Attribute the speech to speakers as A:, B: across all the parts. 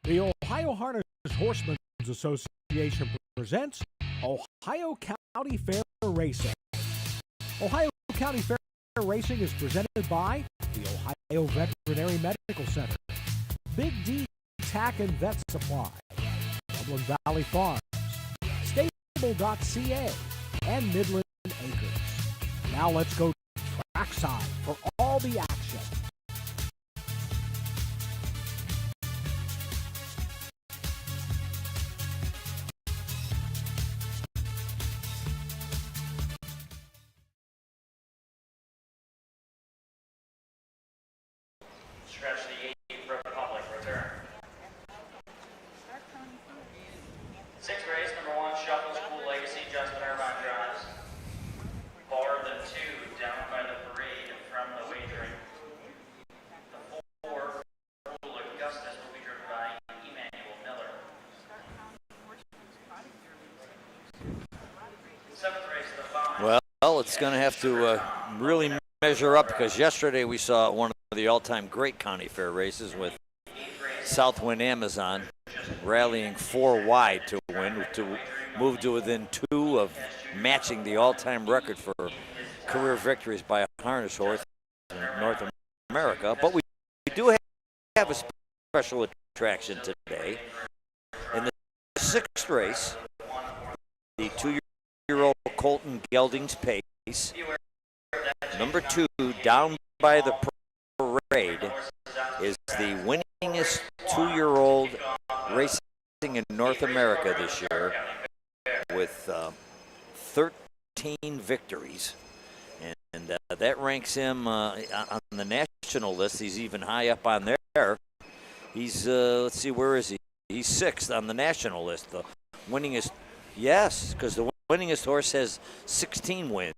A: The Ohio Harness Horsemen's Association presents Ohio County Fair Racing. Ohio County Fair Racing is presented by the Ohio Veterinary Medical Center, Big D Tack and Vet Supply, Dublin Valley Farms, Stable.ca, and Midland Acres. Now let's go trackside for all the action.
B: Stretch the 8th Republic return. Sixth race, number 1, Shuffle School Legacy, Justin Irvine drives. Bar the 2, down by the parade from the wagering. The 4, Rule Augustus, will be driven by Emmanuel Miller. 7th race, the 5.
C: Well, it's going to have to really measure up, because yesterday we saw one of the all-time great county fair races with Southwind Amazon rallying 4 wide to win, to move to within 2 of matching the all-time record for career victories by a harness horse in North America. But we do have a special attraction today. In the 6th race, the 2-year-old Colton Gelding's Pace, number 2, down by the parade, is the winningest 2-year-old racing in North America this year, with 13 victories, and that ranks him on the national list. He's even high up on there. He's let's see, where is he? He's 6th on the national list. The winningest, yes, because the winningest horse has 16 wins.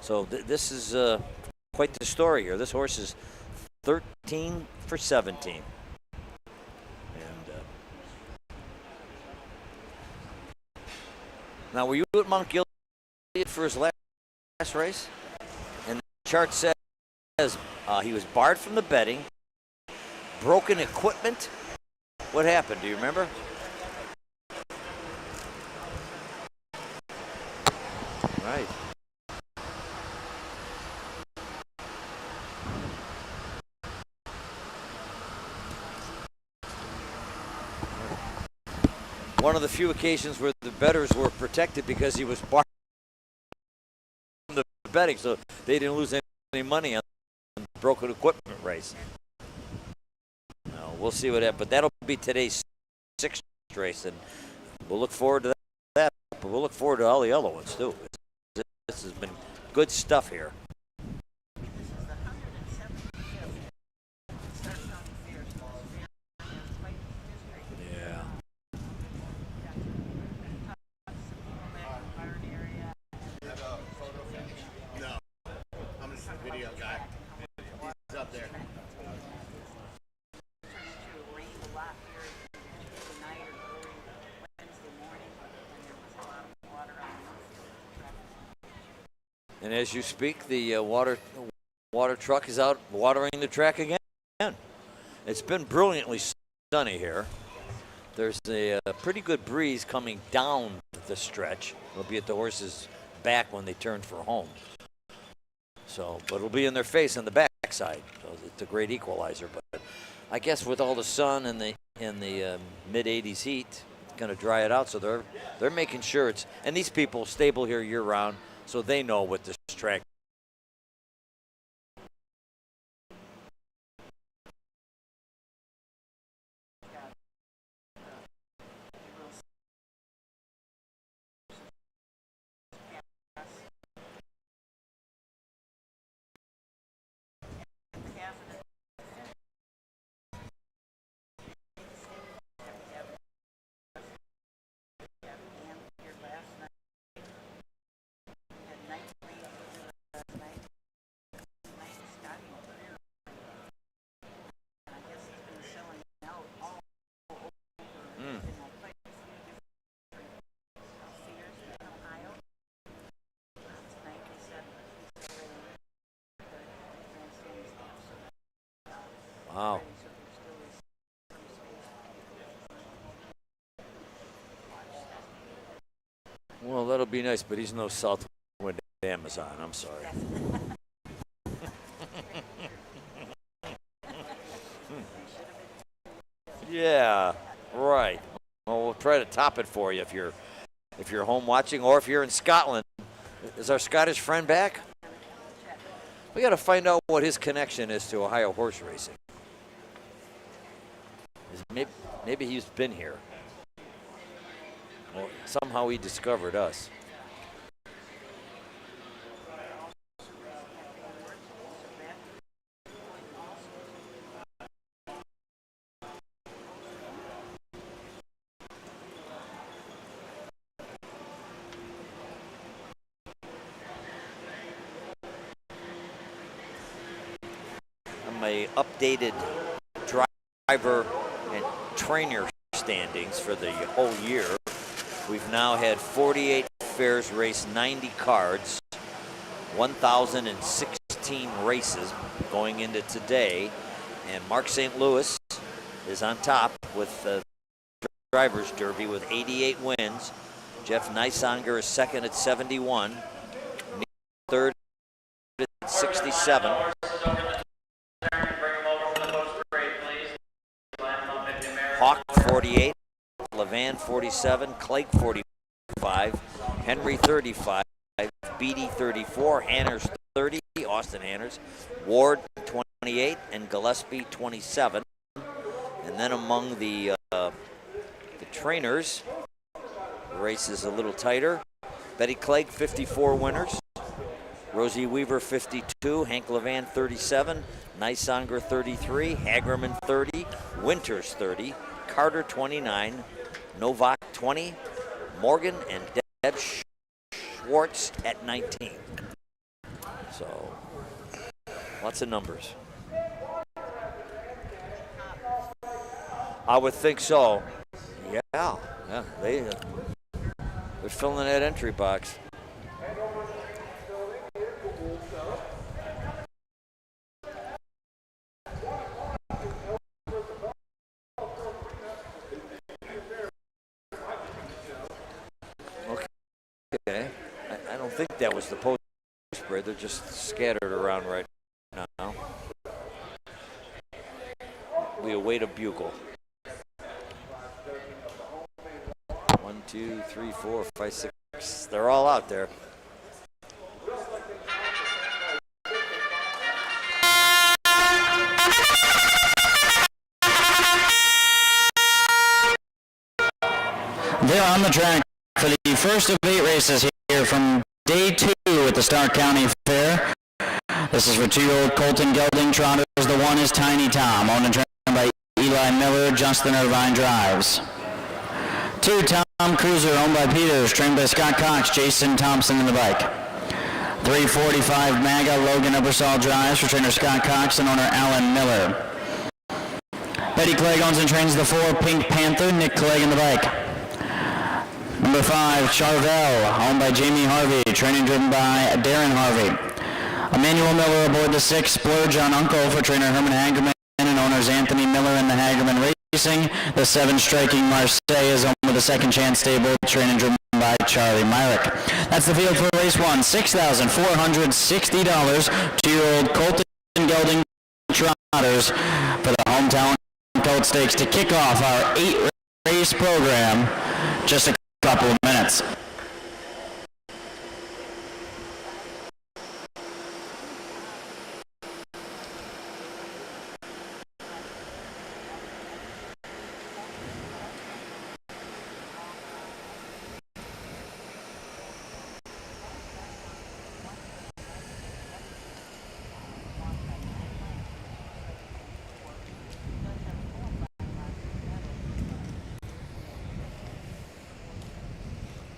C: So this is quite the story here. This horse is 13 for 17. And now, were you at Mount Gilead for his last race? And the chart says he was barred from the betting, broken equipment. What happened? Do you remember? Right. One of the few occasions where the bettors were protected because he was barred from the betting, so they didn't lose any money on the broken equipment race. No, we'll see what happens. But that'll be today's 6th race, and we'll look forward to that. But we'll look forward to all the other ones too. This has been good stuff here. And as you speak, the water truck is out watering the track again. It's been brilliantly sunny here. There's a pretty good breeze coming down the stretch. It'll be at the horse's back when they turn for home. So, but it'll be in their face on the backside. So it's a great equalizer. But I guess with all the sun and the mid-80s heat, it's going to dry it out. So they're making sure it's, and these people stable here year round, so they know what this track Wow. that'll be nice, but he's no Southwind Amazon. I'm sorry. Yeah, right. Well, we'll try to top it for you if you're home watching, or if you're in Scotland. Is our Scottish friend back? We got to find out what his connection is to Ohio horse racing. Maybe he's been here. Well, somehow he discovered us. My updated driver and trainer standings for the whole year. We've now had 48 fairs race, 90 cards, 1,016 races going into today, and Mark St. Louis is on top with the Drivers' Derby with 88 wins. Jeff Neisanger is second at 71, third at 67. Hawk 48, Levan 47, Clegg 45, Henry 35, Beatty 34, Hanners 30, Austin Hanners, Ward 28, and Gillespie 27. And then among the trainers, the race is a little tighter. Betty Clegg 54 winners, Rosie Weaver 52, Hank Levan 37, Neisanger 33, Hagerman 30, Winters 30, Carter 29, Novak 20, Morgan and Deb Schwartz at 19. So, lots of numbers. I would think so. Yeah, they're filling that entry box. Okay, I don't think that was the post spread. They're just scattered around right now. We await a bugle. 1, 2, 3, 4, 5, 6. They're all out there.
D: They're on the track for the first of 8 races here from day 2 at the Stark County Fair. This is for 2-year-old Colton Gelding trotters. The one is Tiny Tom, owned and trained by Eli Miller. Justin Irvine drives. 2, Tom Cruiser, owned by Peters, trained by Scott Cox, Jason Thompson in the bike. 345 MAGA, Logan Ebersol drives for trainer Scott Cox and owner Alan Miller. Betty Clegg owns and trains the 4, Pink Panther, Nick Clegg in the bike. Number 5, Charvel, owned by Jamie Harvey, training driven by Darren Harvey. Emmanuel Miller aboard the 6, Splurge on Uncle for trainer Herman Hagerman and owners Anthony Miller and the Hagerman Racing. The 7, Striking Marseille, is owned with the Second Chance stable, training driven by Charlie Myrick. That's the field for race 1, $6,460. 2-year-old Colton Gelding trotters for the hometown Colt Stakes to kick off our 8-race program. Just a couple of minutes.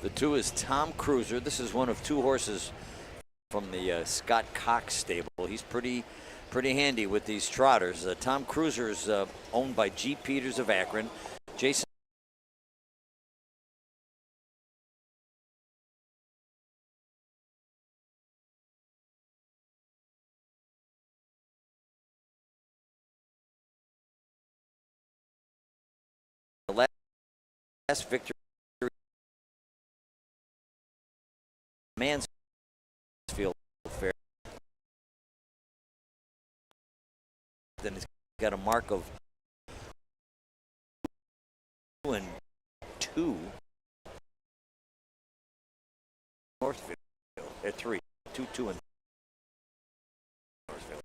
C: The 2 is Tom Cruiser. This is one of 2 horses from the Scott Cox stable. He's pretty handy with these trotters. Tom Cruiser is owned by G. Peters of Akron. Jason last victory Mansfield Fair. Then he's got a mark of 2-2. Northfield at 3, 2-2 and Northfield.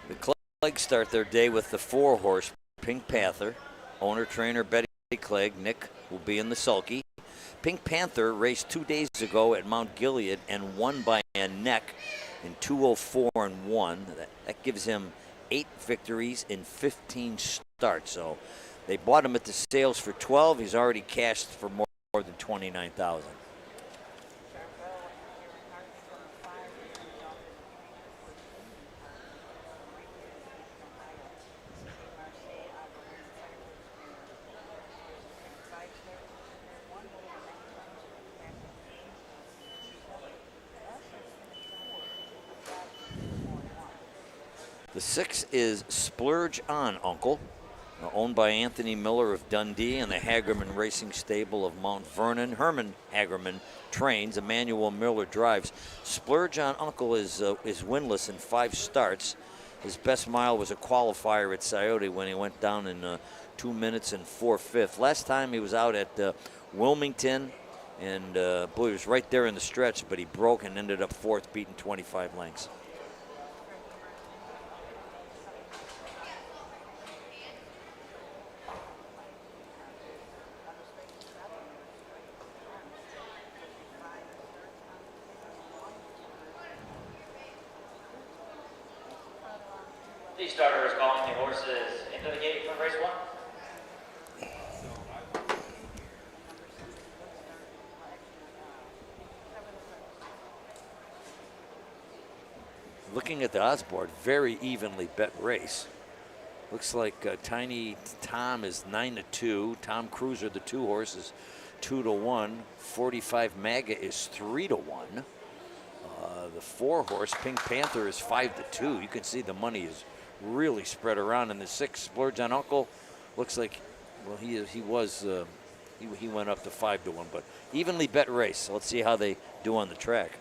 C: The Clegg start their day with the 4-horse Pink Panther. Owner-trainer Betty Clegg. Nick will be in the sulky. Pink Panther raced 2 days ago at Mount Gilead and won by a neck in 2:04.1. That gives him 8 victories in 15 starts. So they bought him at the sales for 12. He's already cashed for more than 29,000. The 6 is Splurge On Uncle, owned by Anthony Miller of Dundee and the Hagerman Racing Stable of Mount Vernon. Herman Hagerman trains, Emmanuel Miller drives. Splurge On Uncle is winless in 5 starts. His best mile was a qualifier at Scioto when he went down in 2 minutes and 4/5. Last time he was out at Wilmington, and boy, he was right there in the stretch, but he broke and ended up 4th, beating 25 lengths.
B: The starter is calling the horses into the gate for race 1.
C: Looking at the odds board, very evenly bet race. Looks like Tiny Tom is 9-2. Tom Cruiser, the 2 horse, is 2-1. 45 Maga is 3-1. The 4 horse Pink Panther is 5-2. You can see the money is really spread around. And the 6 Splurge On Uncle looks like, well, he went up to 5-1, but evenly bet race. So let's see how they do on the track.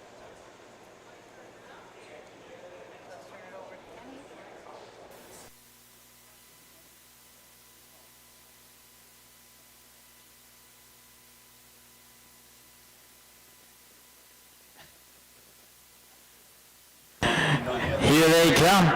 D: Here they come.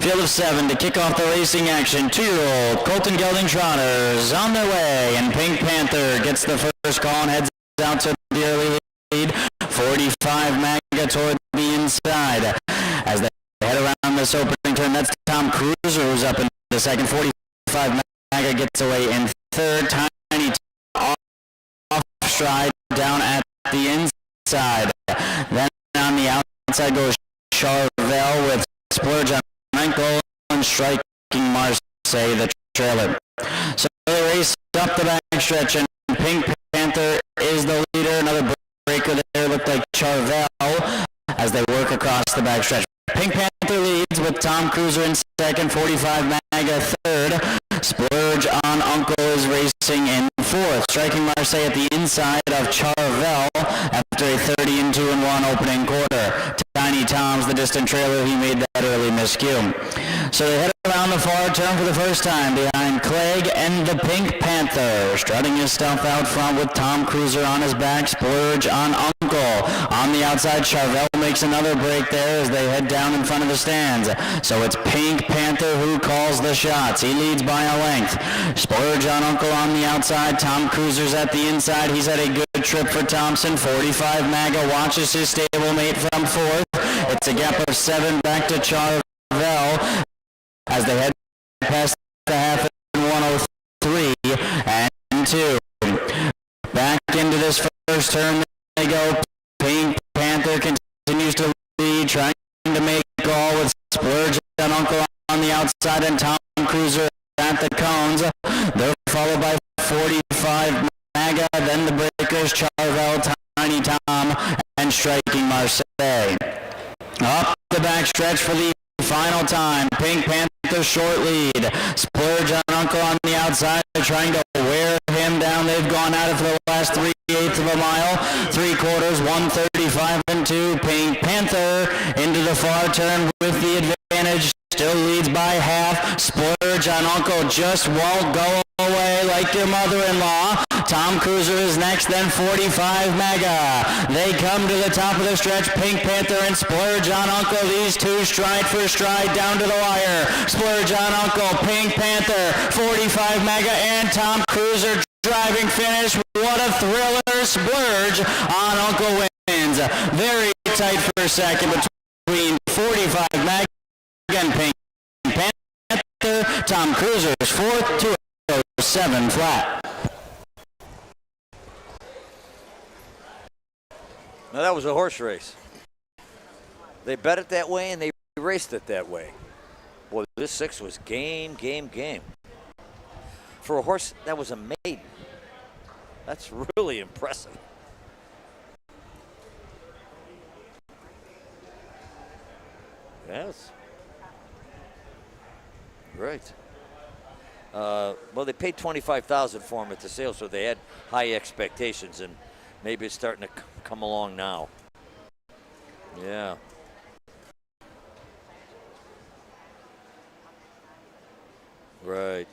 D: Field of 7 to kick off the racing action. 2-year-old Colton Gelding Trotters on their way, and Pink Panther gets the first call and heads out to the early lead. 45 Maga toward the inside. As they head around this opening turn, that's Tom Cruiser who's up in the second. 45 Maga gets away in third. Tiny off stride down at the inside. Then on the outside goes Charvel with Splurge On Uncle and striking Marseille, the trailer. So they race up the backstretch, and Pink Panther is the leader. Another breaker there looked like Charvel as they work across the backstretch. Pink Panther leads with Tom Cruiser in second, 45 Maga third. Splurge On Uncle is racing in fourth, striking Marseille at the inside of Charvel after a 30-2-1 opening quarter. Tiny Tom's the distant trailer. He made that early miscue. So they head around the far turn for the first time behind Clegg and the Pink Panther. Strutting his stuff out front with Tom Cruiser on his back. Splurge On Uncle. On the outside, Charvel makes another break there as they head down in front of the stands. So it's Pink Panther who calls the shots. He leads by a length. Splurge On Uncle on the outside. Tom Cruiser's at the inside. He's had a good trip for Thompson. 45 Maga watches his stablemate from fourth. It's It's a gap of 7 back to Charvel as they head past the half in 103 and 2. Back into this first turn they go. Pink Panther continues to lead, trying to make all with Splurge and Uncle on the outside and Tom Cruiser at the cones. They're followed by 45 Maga, then the breakers, Charvel, Tiny Tom, and Striking Marseille. Up the back stretch for the final time. Pink Panther short lead. Splurge and Uncle on the outside, trying to wear him down. They've gone at it for the last 3/8 of a mile. 3/4, 135 and 2. Pink Panther into the far turn with the advantage. Still leads by half. Splurge and Uncle just won't go away like your mother-in-law. Tom Cruiser is next, then 45 Mega. They come to the top of the stretch. Pink Panther and Splurge on Uncle. These two stride for stride down to the wire. Splurge on Uncle, Pink Panther, 45 Mega, and Tom Cruiser driving finish. What a thriller. Splurge on Uncle wins. Very tight for a second between 45 Mega and Pink Panther. Tom Cruiser's fourth, 207 flat.
C: Now that was a horse race. They bet it that way and they raced it that way. Boy, this 6 was game. For a horse that was a maiden, that's really impressive. Yes. Great. Well, they paid $25,000 for him at the sale, so they had high expectations, and maybe it's starting to come along now. Yeah. Right.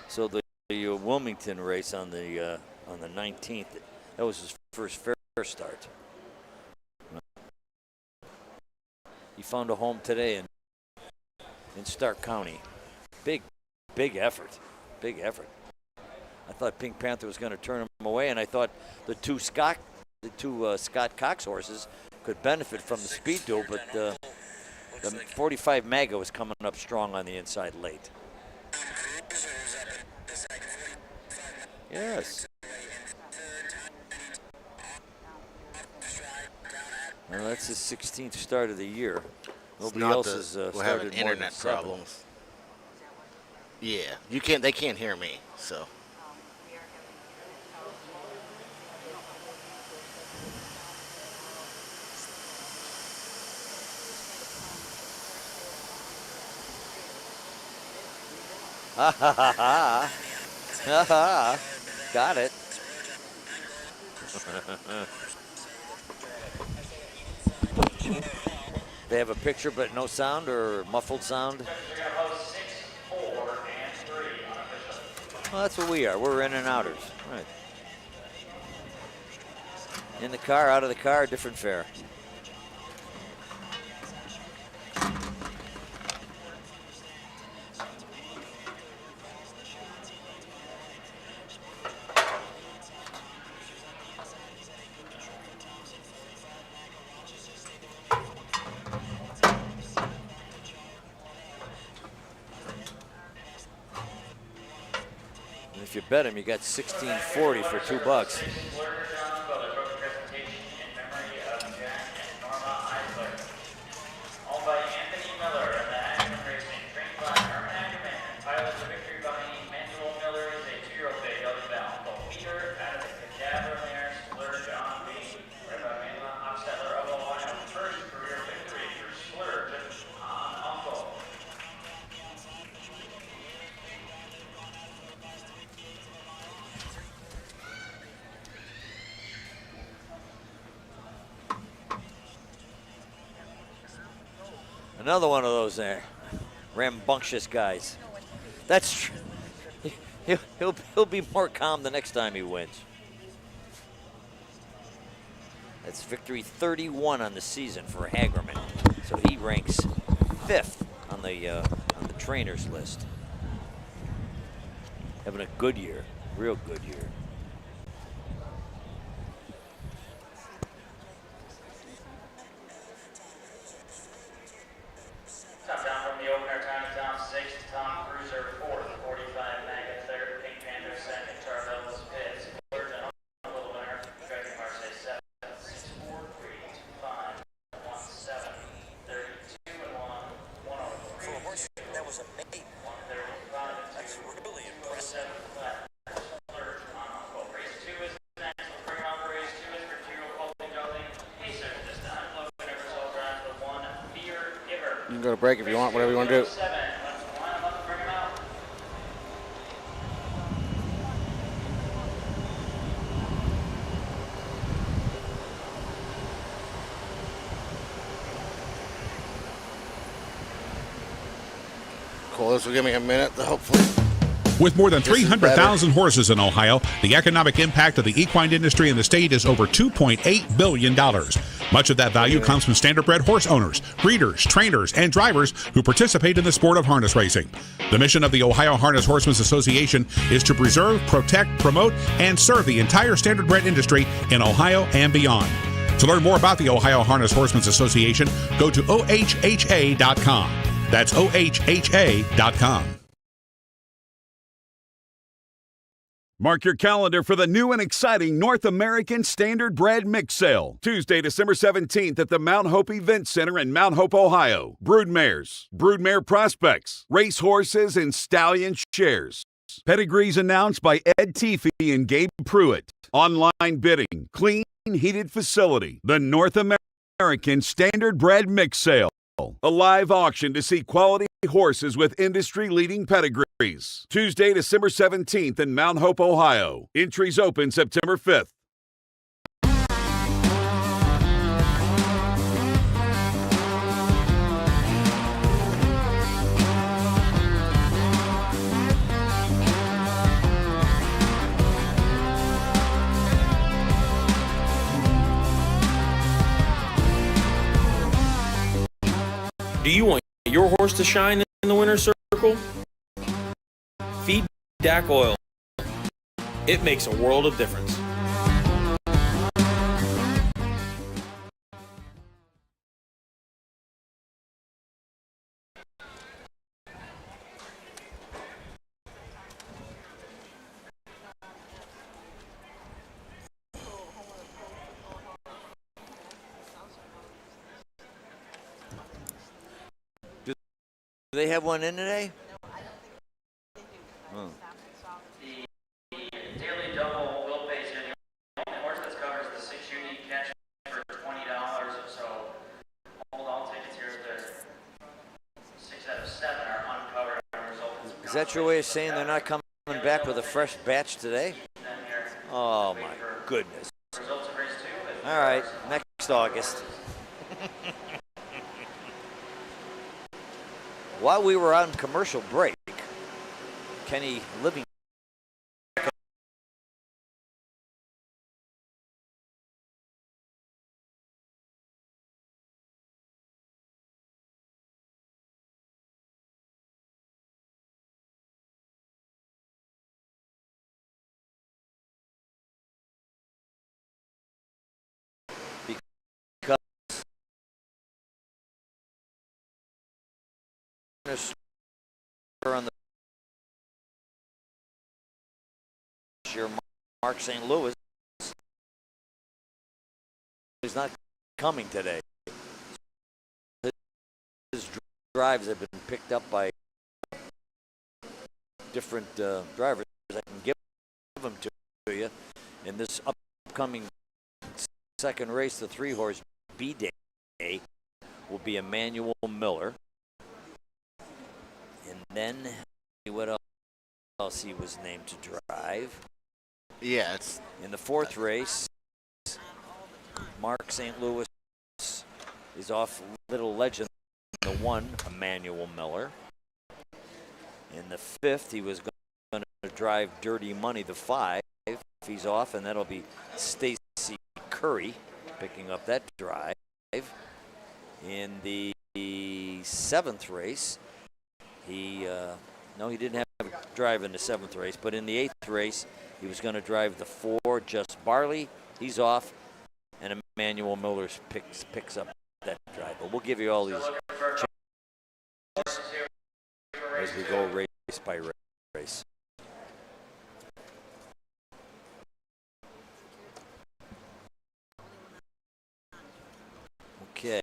C: So the Wilmington race on the 19th, that was his first fair start. He found a home today in Stark County. Big effort. Big effort. I thought Pink Panther was going to turn him away, and I thought the two Scott Cox horses could benefit from the speed duel, but the 45 Maga was coming up strong on the inside late. Yes. Well, that's his 16th start of the year. Nobody else has started
E: we're having
C: more
E: internet
C: than 7.
E: problems. Yeah, you can't. They can't hear me. So.
C: Ha ha ha ha. Ha ha. Got it. They have a picture but no sound or muffled sound? Well, that's what we are. We're in and outers. Right. In the car, out of the car, different fare. If you bet him, you got $16.40 for $2. Another one of those rambunctious guys. That's he'll be more calm the next time he wins. That's victory 31 on the season for Hagerman. So he ranks 5th on the trainers list. Having a good year, real good year. That's really impressive.
B: Race 2 is next. Let's bring on race 2 is for 2-year-old Colton Gelding. Pacers this time. Logan Eversole drives the 1 Fear Giver.
E: You can go to break if you want, whatever you want to do.
B: 7. Let's line them up and bring them out.
E: Cool, this will give me a minute to hopefully.
F: With more than
E: This is
F: 300,000 horses in Ohio, the economic impact of the equine industry in the state is over $2.8 billion. Much of that value comes from standardbred horse owners, breeders, trainers, and drivers who participate in the sport of harness racing. The mission of the Ohio Harness Horsemen's Association is to preserve, protect, promote, and serve the entire standardbred industry in Ohio and beyond. To learn more about the Ohio Harness Horsemen's Association, go to ohha.com. That's ohha.com.
G: Mark your calendar for the new and exciting North American Standardbred Mix Sale. Tuesday, December 17th at the Mount Hope Event Center in Mount Hope, Ohio. Broodmares, broodmare prospects, race horses, and stallion shares. Pedigrees announced by Ed Teefee and Gabe Pruitt. Online bidding, clean, heated facility. The North American Standardbred Mix Sale. A live auction to see quality horses with industry-leading pedigrees. Tuesday, December 17th in Mount Hope, Ohio. Entries open September 5th.
H: Do you want your horse to shine in the winner's circle? Feed DAC oil. It makes a world of difference.
C: Do they have one in today?
B: The daily double will pay you. The horse that covers the 6 unique catches for $20. So all tickets here, they're 6 out of 7 are uncovered.
C: Is that your way of saying they're not coming back with a fresh batch today? Oh my goodness.
B: Results of race 2.
C: All right, next August. While we were on commercial break, Kenny Living on the year, Mark St. Louis is not coming today. His drives have been picked up by different drivers. I can give them to you in this upcoming second race. The 3-horse B-Day will be Emmanuel Miller. And then, what else he was named to drive?
E: Yeah, it's
C: In the 4th race, Mark St. Louis is off Little Legend, the 1, Emmanuel Miller. In the 5th, he was going to drive Dirty Money, the 5. He's off, and that'll be Stacy Curry picking up that drive. In the 7th race, he didn't have a drive in the 7th race, but in the 8th race, he was going to drive the 4, Just Barley. He's off, and Emmanuel Miller picks up that drive. But we'll give you all these changes as we go race by race. Okay.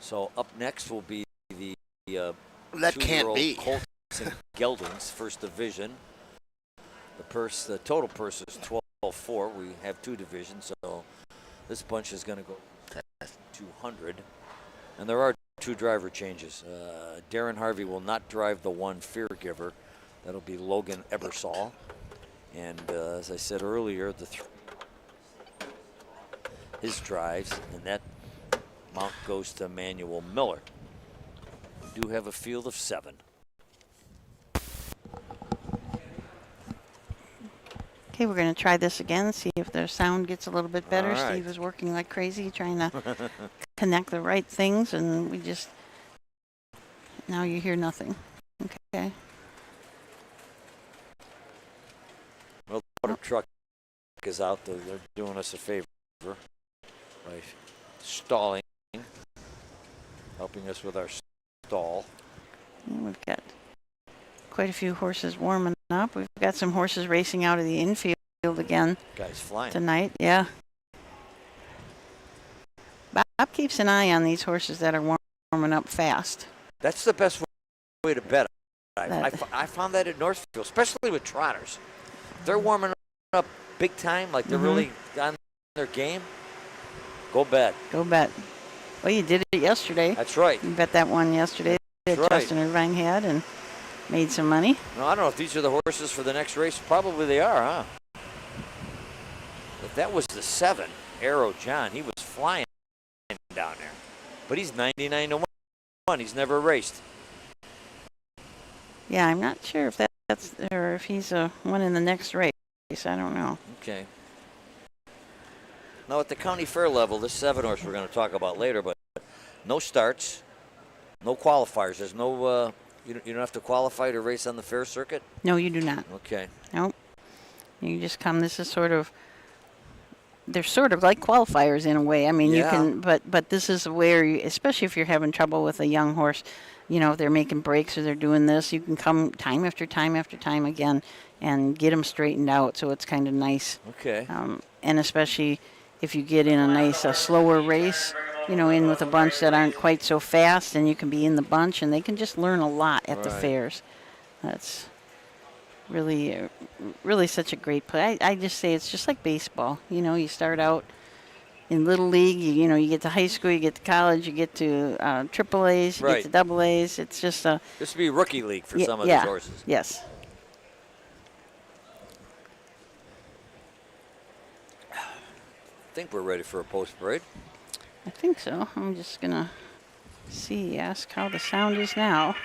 C: So up next will be the
E: That can't be.
C: Colts and Geldings, first division. The total purse is 12-4. We have 2 divisions, so this bunch is going to go 200. And there are 2 driver changes. Darren Harvey will not drive the 1 Fear Giver. That'll be Logan Ebersol. And as I said earlier, his drives, and that mount goes to Manuel Miller. We do have a field of 7.
I: Okay, we're going to try this again, see if the sound gets a little bit better.
C: All right.
I: Steve is working like crazy trying to connect the right things, and now you hear nothing. Okay.
C: Well, the water truck is out. They're doing us a favor by stalling, helping us with our stall.
I: And we've got quite a few horses warming up. We've got some horses racing out of the infield again
C: Guys flying.
I: tonight. Yeah. Bob keeps an eye on these horses that are warming up fast.
C: That's the best way to bet. I found that at Northfield, especially with trotters. They're warming up big time, like they're really on their game. Go bet.
I: Go bet. Well, you did it yesterday.
C: That's right.
I: You bet that one yesterday that
C: That's right.
I: Justin Irvine had and made some money.
C: No, I don't know if these are the horses for the next race. Probably they are, huh? If that was the 7, Arrow John, he was flying down there. But he's 99-1. He's never raced.
I: Yeah, I'm not sure if that's or if he's one in the next race. I don't know.
C: Okay. Now at the county fair level, this 7 horse we're going to talk about later, but no starts, no qualifiers. There's no, you don't have to qualify to race on the fair circuit?
I: No, you do not.
C: Okay.
I: Nope. You just come. This is they're sort of like qualifiers in a way. I mean, you can, but this is where, especially if you're having trouble with a young horse, if they're making breaks or they're doing this, you can come time after time after time again and get them straightened out. So it's kind of nice.
C: Okay.
I: And especially if you get in a nice, slower race, in with a bunch that aren't quite so fast, and you can be in the bunch, and they can just learn a lot at the fairs. That's really, really such a great play. I just say it's just like baseball. You start out in Little League, you get to high school, you get to college, you get to triple A's, you get to double A's. It's just a...
C: This would be rookie league for some of these horses.
I: Yes.
C: I think we're ready for a post parade.
I: I think so. I'm just going to ask how the sound is now.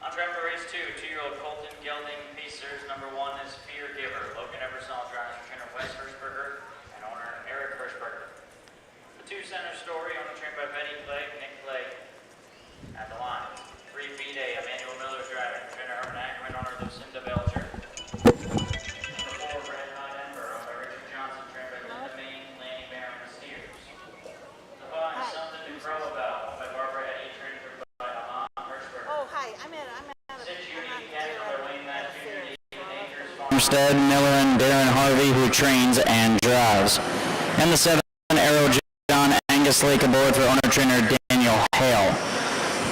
B: On track for race 2, 2-year-old Colton Gelding Pacers. Number 1 is Fear Giver. Logan Ebersol drives for trainer Wes Hirschberger and owner Eric Hirschberger. The 2 center story, owner trained by Betty Clegg, Nick Clegg. At the line, 3 B-Day, Emmanuel Miller driving, trainer Herman Ackerman, owner Lucinda Belcher. Number 4, Red Hot Ember, owned by Richard Johnson, trained by Linda Main, Lanny Barron, and Steers. The 5, Something to Crow About, owned by Barbara Eddy, trained by Amon Hirschberger.
I: Oh, hi. I'm at
B: 6, Unique Canton, owned by Wayne Matt Jr., David Akers,
D: Armstead, Miller, and Darren Harvey, who trains and drives. And the 7, Arrow John, Angus Lake aboard for owner-trainer Daniel Hale.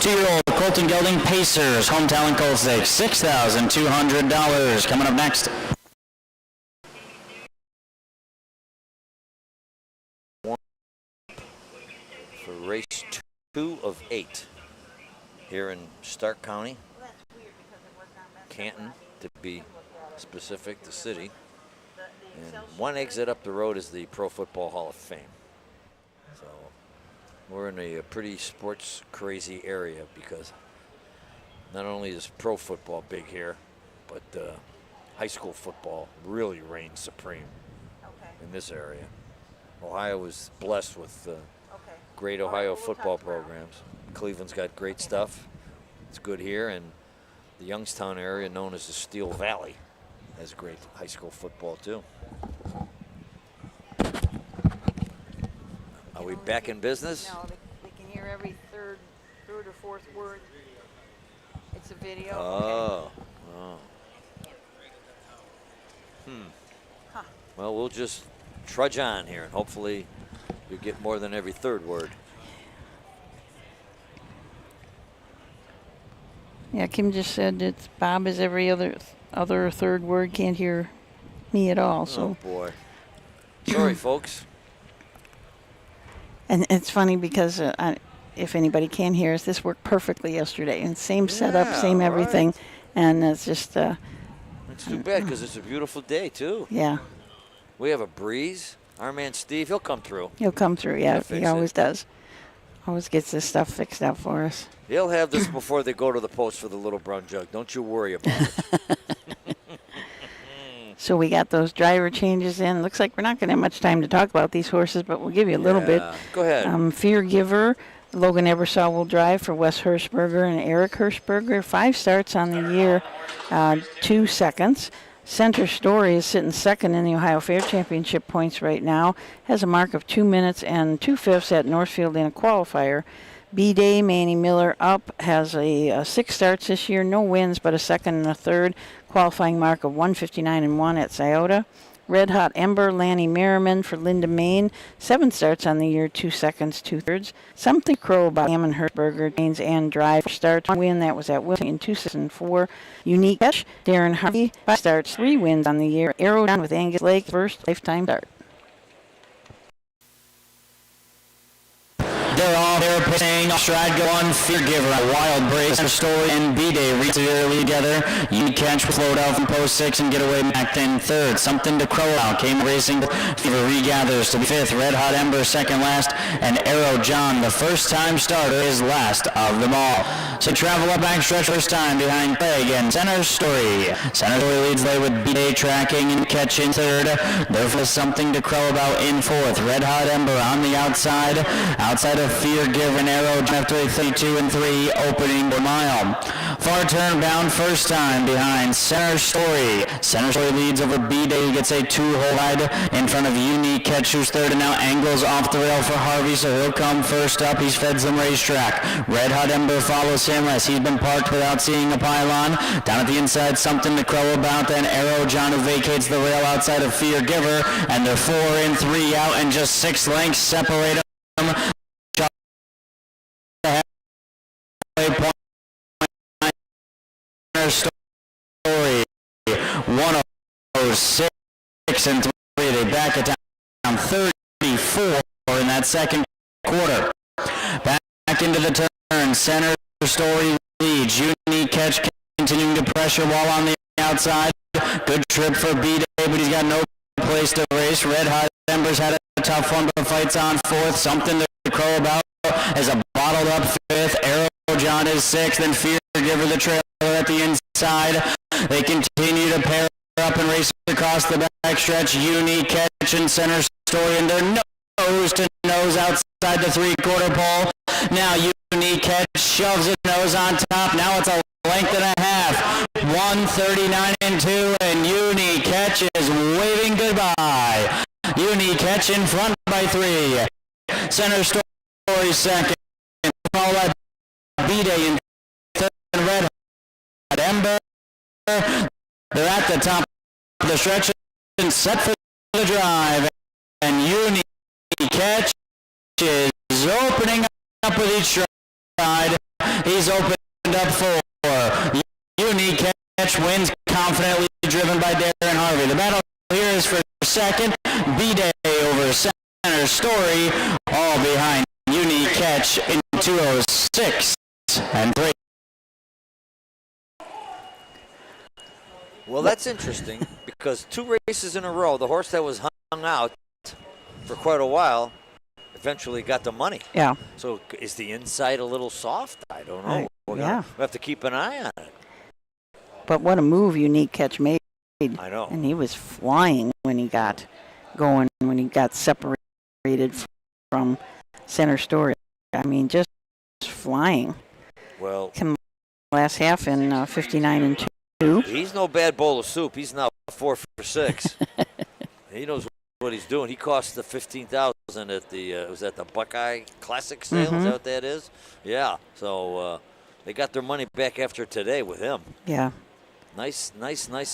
D: 2-year-old Colton Gelding Pacers, home talent gold stakes, $6,200. Coming up next.
C: For race 2 of 8 here in Stark County. Canton, to be specific, the city. And one exit up the road is the Pro Football Hall of Fame. So we're in a pretty sports crazy area because not only is pro football big here, but high school football really reigns supreme in this area. Ohio is blessed with great Ohio football programs. Cleveland's got great stuff. It's good here, and the Youngstown area, known as the Steel Valley, has great high school football too. Are we back in business?
I: No, they can hear every third or fourth word. It's a video.
C: Oh.
I: Huh.
C: Well, we'll just trudge on here, and hopefully You get more than every third word.
I: Yeah, Kim just said that Bob is every other third word, can't hear me at all. So.
C: Oh boy. Sorry, folks.
I: And it's funny because if anybody can hear us, this worked perfectly yesterday. And same setup, same everything.
C: Right.
I: And it's just...
C: it's too bad because it's a beautiful day, too.
I: Yeah.
C: We have a breeze. Our man Steve, he'll come through.
I: He'll come through, yeah. He always
C: it.
I: does. Always gets this stuff fixed out for us.
C: He'll have this before they go to the post for the Little Brown Jug. Don't you worry about it.
I: So we got those driver changes in. Looks like we're not going to have much time to talk about these horses, but we'll give you a little bit.
C: Go ahead.
I: Fear Giver, Logan Ebersol will drive for Wes Hirschberger and Eric Hirschberger. 5 starts on the year, 2 seconds. Center Story is sitting second in the Ohio Fair Championship points right now. Has a mark of 2 minutes and 2/5 at Northfield in a qualifier. B-Day, Manny Miller up, has a 6 starts this year, no wins, but a second and a third. Qualifying mark of 1:59 and 1 at Scioto. Red Hot Ember, Lanny Merriman for Linda Main. 7 starts on the year, 2 seconds, 2/3. Something Crow about Hammond Hertzberger, James and Drive starts. 1 win, that was at Wilson, 2 6 and 4. Unique Catch, Darren Harvey, 5 starts, 3 wins on the year. Arrow Down with Angus Lake, first lifetime start.
D: They're all there playing Stride Go on, Fear Giver, a Wild Brace, Center Story, and B-Day reach early together. Unique Catch float out from post 6 and get away back then third. Something to Crow out. Came racing. Fever regathers to be 5th. Red Hot Ember second last. And Arrow John, the first time starter, is last of them all. So travel up backstretch first time behind Craig and Center Story. Center Story leads way with B-Day tracking and Catch in third. Therefore Something to Crow about in 4th. Red Hot Ember on the outside. Outside of Fear Giver and Arrow after 32 and 3 opening the mile. Far turn bound first time behind Center Story. Center Story leads over B-Day, gets a 2-hole ride in front of Unique Catch, who's third, and now angles off the rail for Harvey, so he'll come first up. He's fed some racetrack. Red Hot Ember follows him as he's been parked without seeing a pylon. Down at the inside, Something to Crow about, then Arrow John, who vacates the rail outside of Fear Giver, and they're 4 and 3 out, and just 6 lengths separate them. Story 106 and 3. They back it down 34 in that second quarter. Back into the turn. Center Story leads. Unique Catch continuing to pressure while on the outside. Good trip for B-Day, but he's got no place to race. Red Hot Embers had a tough one, but fights on 4th. Something to Crow about as a bottled up 5th. Arrow John is 6th, and Fear Giver the trailer at the inside. They continue to pair up and race across the backstretch. Unique Catch and Center Story, and they're nose to nose outside the 3/4 pole. Now Unique Catch shoves it nose on top. Now it's a length and a half. 1:39 and 2, and Unique Catch is waving goodbye. Unique Catch in front by 3. Center Story second. Followed by B-Day in third, and Red Hot Ember. They're at the top of the stretch and set for the drive. And Unique Catch is opening up with each stride. He's opened up 4. Unique Catch wins confidently, driven by Darren Harvey. The battle here is for second. B-Day over Center Story, all behind Unique Catch in 2:06 and 3.
C: Well, that's interesting because 2 races in a row, the horse that was hung out for quite a while eventually got the money.
I: Yeah.
C: So is the inside a little soft? I don't know. We have to keep an eye on it.
I: But what a move Unique Catch made.
C: I know.
I: And he was flying when he got going, when he got separated from Center Story. I mean, just flying.
C: Well,
I: Came last half in 59 and 2.
C: He's no bad bowl of soup. He's now 4 for 6. He knows what he's doing. He cost the $15,000 at the was that the Buckeye Classic sale? Is that what that is? Yeah. So they got their money back after today with him.
I: Yeah.
C: Nice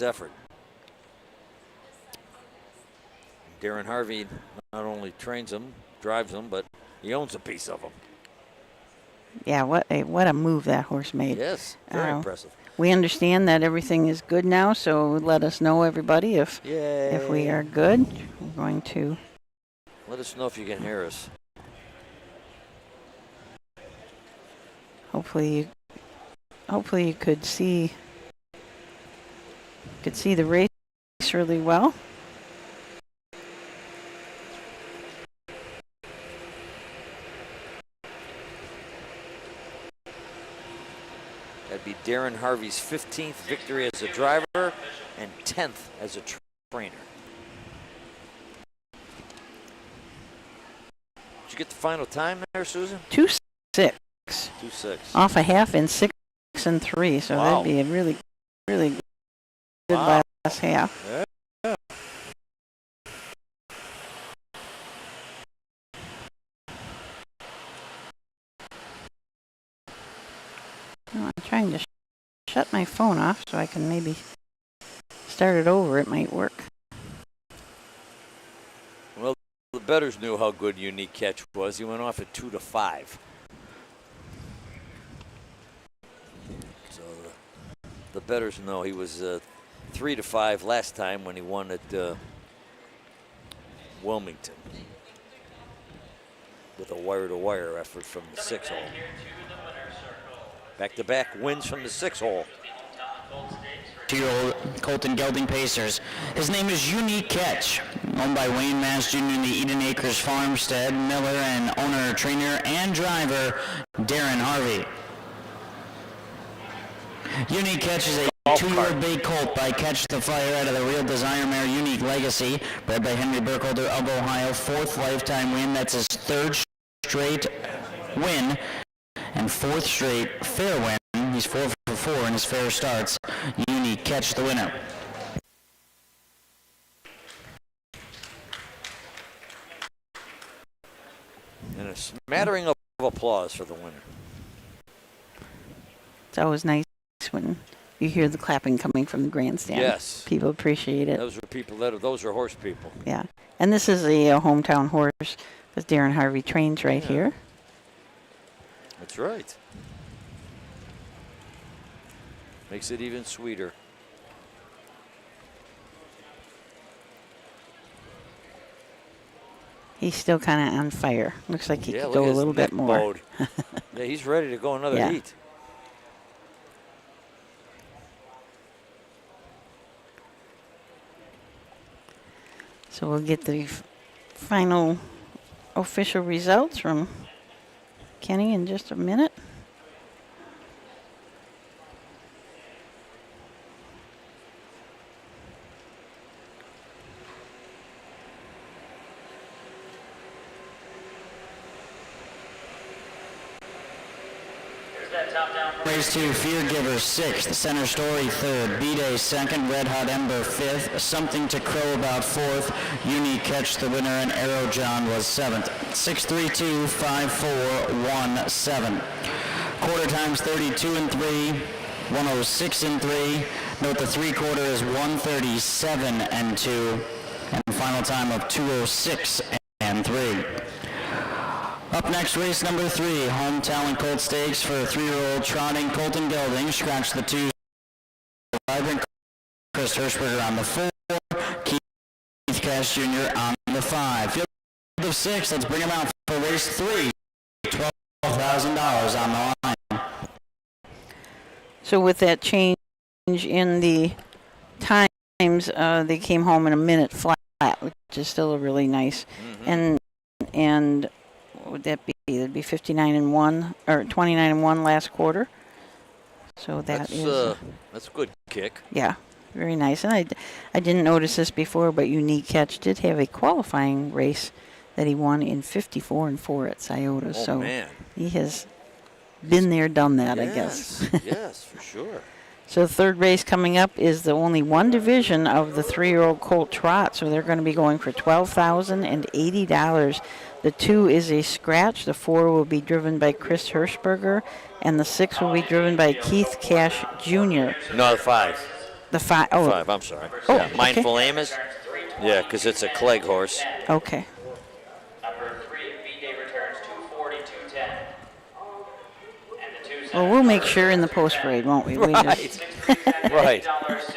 C: effort. Darren Harvey not only trains them, drives them, but he owns a piece of them.
I: Yeah, what a move that horse made.
C: Yes, very impressive.
I: We understand that everything is good now, so let us know, everybody, if we are good. We're going to
C: let us know if you can hear us.
I: Hopefully you could see the race really well.
C: That'd be Darren Harvey's 15th victory as a driver and 10th as a trainer. Did you get the final time there, Susan?
I: 2:06.
C: 2:06.
I: Off a half in 6 and 3, so
C: Wow.
I: that'd be a really good
C: Wow.
I: last half.
C: Yeah.
I: I'm trying to shut my phone off so I can maybe start it over. It might work.
C: Well, the bettors knew how good Unique Catch was. He went off at 2-5. So the bettors know he was 3-5 last time when he won at Wilmington with a wire-to-wire effort from the 6 hole. Back-to-back wins from the 6 hole.
D: 2-year-old Colton Gelding Pacers. His name is Unique Catch, owned by Wayne Mass Jr. in the Eden Acres Farmstead, Miller, and owner, trainer, and driver Darren Harvey. Unique Catch is a 2-year big colt by Catch the Fire out of the Real Desire Mare Unique Legacy, bred by Henry Burkholder of Ohio, 4th lifetime win. That's his 3rd straight win and 4th straight fair win. He's 4 for 4 in his fair starts. Unique Catch the winner.
C: And a smattering of applause for the winner.
I: It's always nice when you hear the clapping coming from the grandstand.
C: Yes.
I: People appreciate it.
C: Those are horse people.
I: Yeah. And this is a hometown horse that Darren Harvey trains right here.
C: That's right. Makes it even sweeter.
I: He's still kind of on fire. Looks like he could
C: look
I: go
C: at
I: a
C: his
I: little
C: neck
I: bit more.
C: bowed. Yeah, he's ready to go another
I: Yeah.
C: heat.
I: So we'll get the final official results from Kenny in just a minute.
D: Race 2, Fear Giver 6th, Center Story 3rd, B-Day 2nd, Red Hot Ember 5th, Something to Crow About 4th, Unique Catch the winner, and Arrow John was 7th. 6:32, 5:4, 1:7. Quarter times 32 and 3, 1:06 and 3. Note the 3/4 is 1:37 and 2, and final time of 2:06 and 3. Up next, race number 3, Home Talent Colt Stakes for 3-year-old trotting Colton Gelding. Scratch the 2. Vibrant Chris Hirschberger on the 4. Keith Cash Jr. on the 5. Field of 6. Let's bring him out for race 3. $12,000 on the line.
I: So with that change in the times, they came home in a minute flat, which is still a really nice. And what would that be? It'd be 59 and 1 or 29 and 1 last quarter. So that's
C: a good kick.
I: Yeah, very nice. And I didn't notice this before, but Unique Catch did have a qualifying race that he won in 54 and 4 at Scioto.
C: Oh,
I: so
C: man.
I: He has been there, done that, I guess.
C: Yes, for sure.
I: So the third race coming up is the only one division of the 3-year-old colt trot. So they're going to be going for $12,080. The 2 is a scratch. The 4 will be driven by Chris Hirschberger, and the 6 will be driven by Keith Cash Jr.
C: No, the 5.
I: The 5. Oh,
C: 5. I'm sorry.
I: Oh,
C: yeah, Mindful
I: okay.
C: Amos. Yeah, because it's a Clegg horse.
I: Okay.
B: Number 3 at B-Day returns 240, 210. And the 2
I: Well, we'll make sure in the post parade, won't we? We just-
C: Right.
B: $6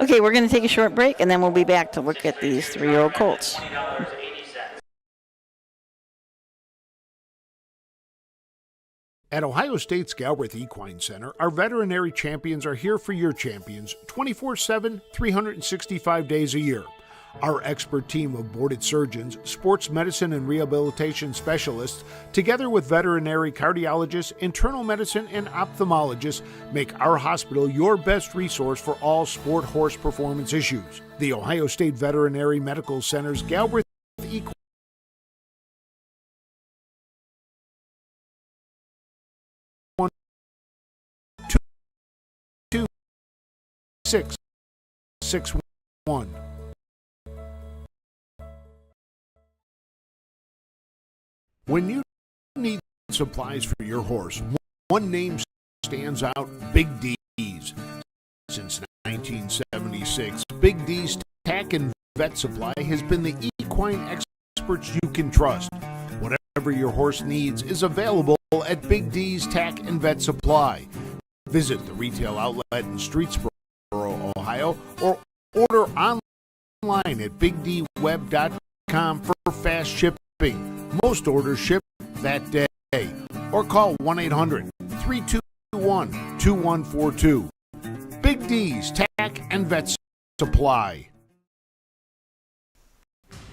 I: Okay, we're going to take a short break, and then we'll be back to look at these 3-year-old colts.
B: $20.80.
A: At Ohio State's Galbraith Equine Center, our veterinary champions are here for your champions 24/7, 365 days a year. Our expert team of boarded surgeons, sports medicine and rehabilitation specialists, together with veterinary cardiologists, internal medicine, and ophthalmologists, make our hospital your best resource for all sport horse performance issues. The Ohio State Veterinary Medical Center's Galbraith Equine 661. When you need supplies for your horse, one name stands out: Big D's. Since 1976, Big D's Tack and Vet Supply has been the equine experts you can trust. Whatever your horse needs is available at Big D's Tack and Vet Supply. Visit the retail outlet in Streetsboro, Ohio, or order online at bigdweb.com for fast shipping. Most orders ship that day. Or call 1-800-321-2142. Big D's Tack and Vet Supply.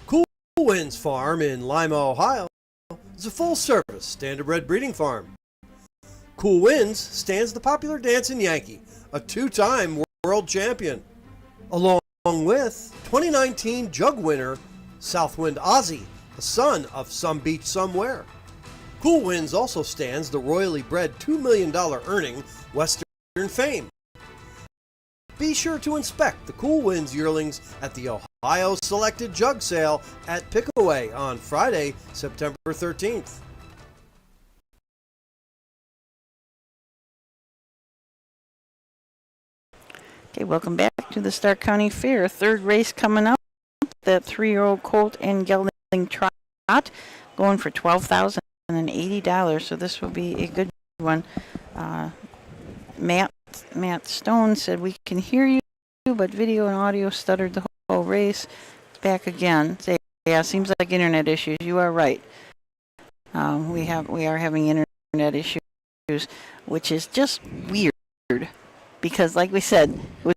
J: Cool Winds Farm in Lima, Ohio is a full-service standardbred breeding farm. Cool Winds stands the popular Dancing Yankee, a 2-time world champion, along with 2019 Jug winner Southwind Ozzy, the son of Some Beach Somewhere. Cool Winds also stands the royally bred $2 million earning Western Fame. Be sure to inspect the Cool Winds yearlings at the Ohio Selected Jug Sale at Pickaway on Friday, September 13th.
I: Okay, welcome back to the Stark County Fair. Third race coming up. That 3-year-old colt and gelding trot going for $12,080. So this will be a good one. Matt Stone said we can hear you, but video and audio stuttered the whole race. Back again. Yeah, seems like internet issues. You are right. We are having internet issues, which is just weird. Because, like we said, it was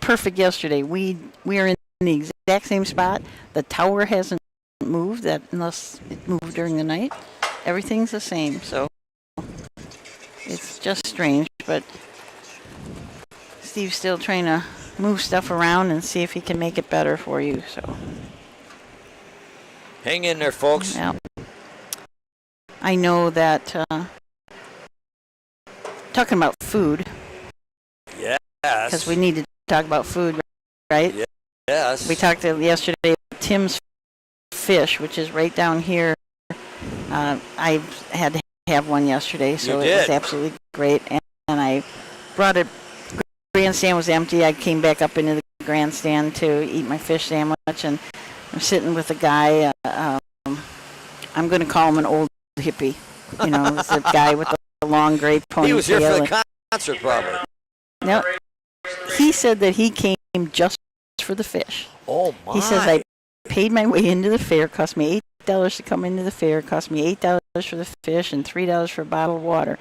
I: perfect yesterday. We are in the exact same spot. The tower hasn't moved, unless it moved during the night. Everything's the same, so it's just strange. But Steve's still trying to move stuff around and see if he can make it better for you. So
C: Hang in there, folks.
I: yeah. I know that talking about food.
C: Yes.
I: Because we need to talk about food, right?
C: Yes.
I: We talked yesterday about Tim's Fish, which is right down here. I had to have one yesterday, so it was absolutely great. And I brought it. Grandstand was empty. I came back up into the grandstand to eat my fish sandwich, and I'm sitting with a guy. I'm going to call him an old hippie. You know, it's the guy with the long gray ponytail.
C: He was here for the concert, probably.
I: No, he said that he came just for the fish.
C: Oh, my.
I: He says, I paid my way into the fair. Cost me $8 to come into the fair. Cost me $8 for the fish and $3 for a bottle of water.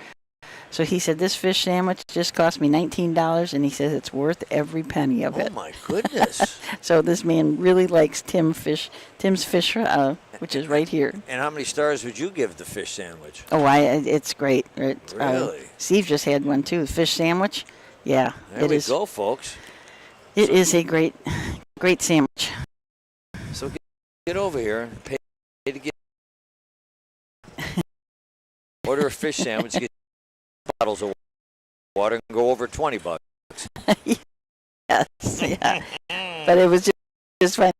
I: So he said, this fish sandwich just cost me $19, and he says it's worth every penny of it.
C: Oh, my goodness.
I: So this man really likes Tim's Fish, which is right here.
C: And how many stars would you give the fish sandwich?
I: Oh, it's great.
C: Really?
I: Steve just had one, too. The fish sandwich. Yeah.
C: There we go, folks.
I: It is a great sandwich.
C: So get over here and pay to get. Order a fish sandwich, get bottles of water, and go over $20.
I: Yes, yeah. But it was just kind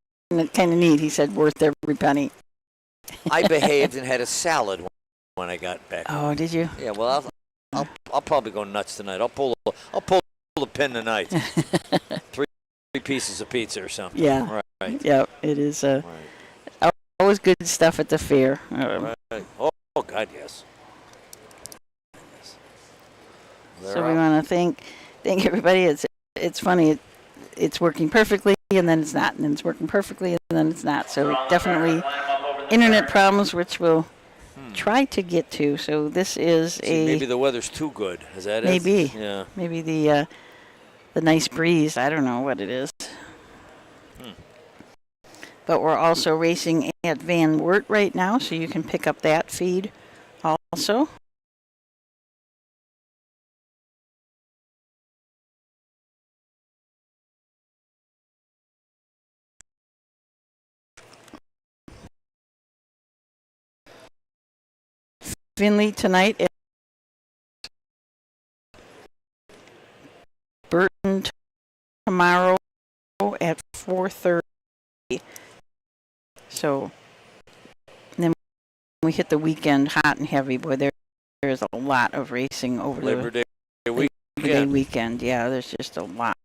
I: of neat. He said, worth every penny.
C: I behaved and had a salad when I got back.
I: Oh, did you?
C: Yeah. Well, I'll probably go nuts tonight. I'll pull the pin tonight. three pieces of pizza or something.
I: Yeah.
C: Right. Right.
I: Yeah, it is always good stuff at the fair.
C: Right. Oh, God, yes.
I: So we want to thank everybody. It's funny. It's working perfectly, and then it's not, and then it's working perfectly, and then it's not. So definitely internet problems, which we'll try to get to. So this is
C: maybe the weather's too good. Is that
I: maybe,
C: it? Yeah.
I: Maybe the nice breeze. I don't know what it is. But we're also racing at Van Wert right now, so you can pick up that feed also. Finley tonight at Burton tomorrow at 4:30. So then we hit the weekend hot and heavy. Boy, there's a lot of racing over
C: Labor Day weekend.
I: Labor Day weekend. Yeah, there's just a lot.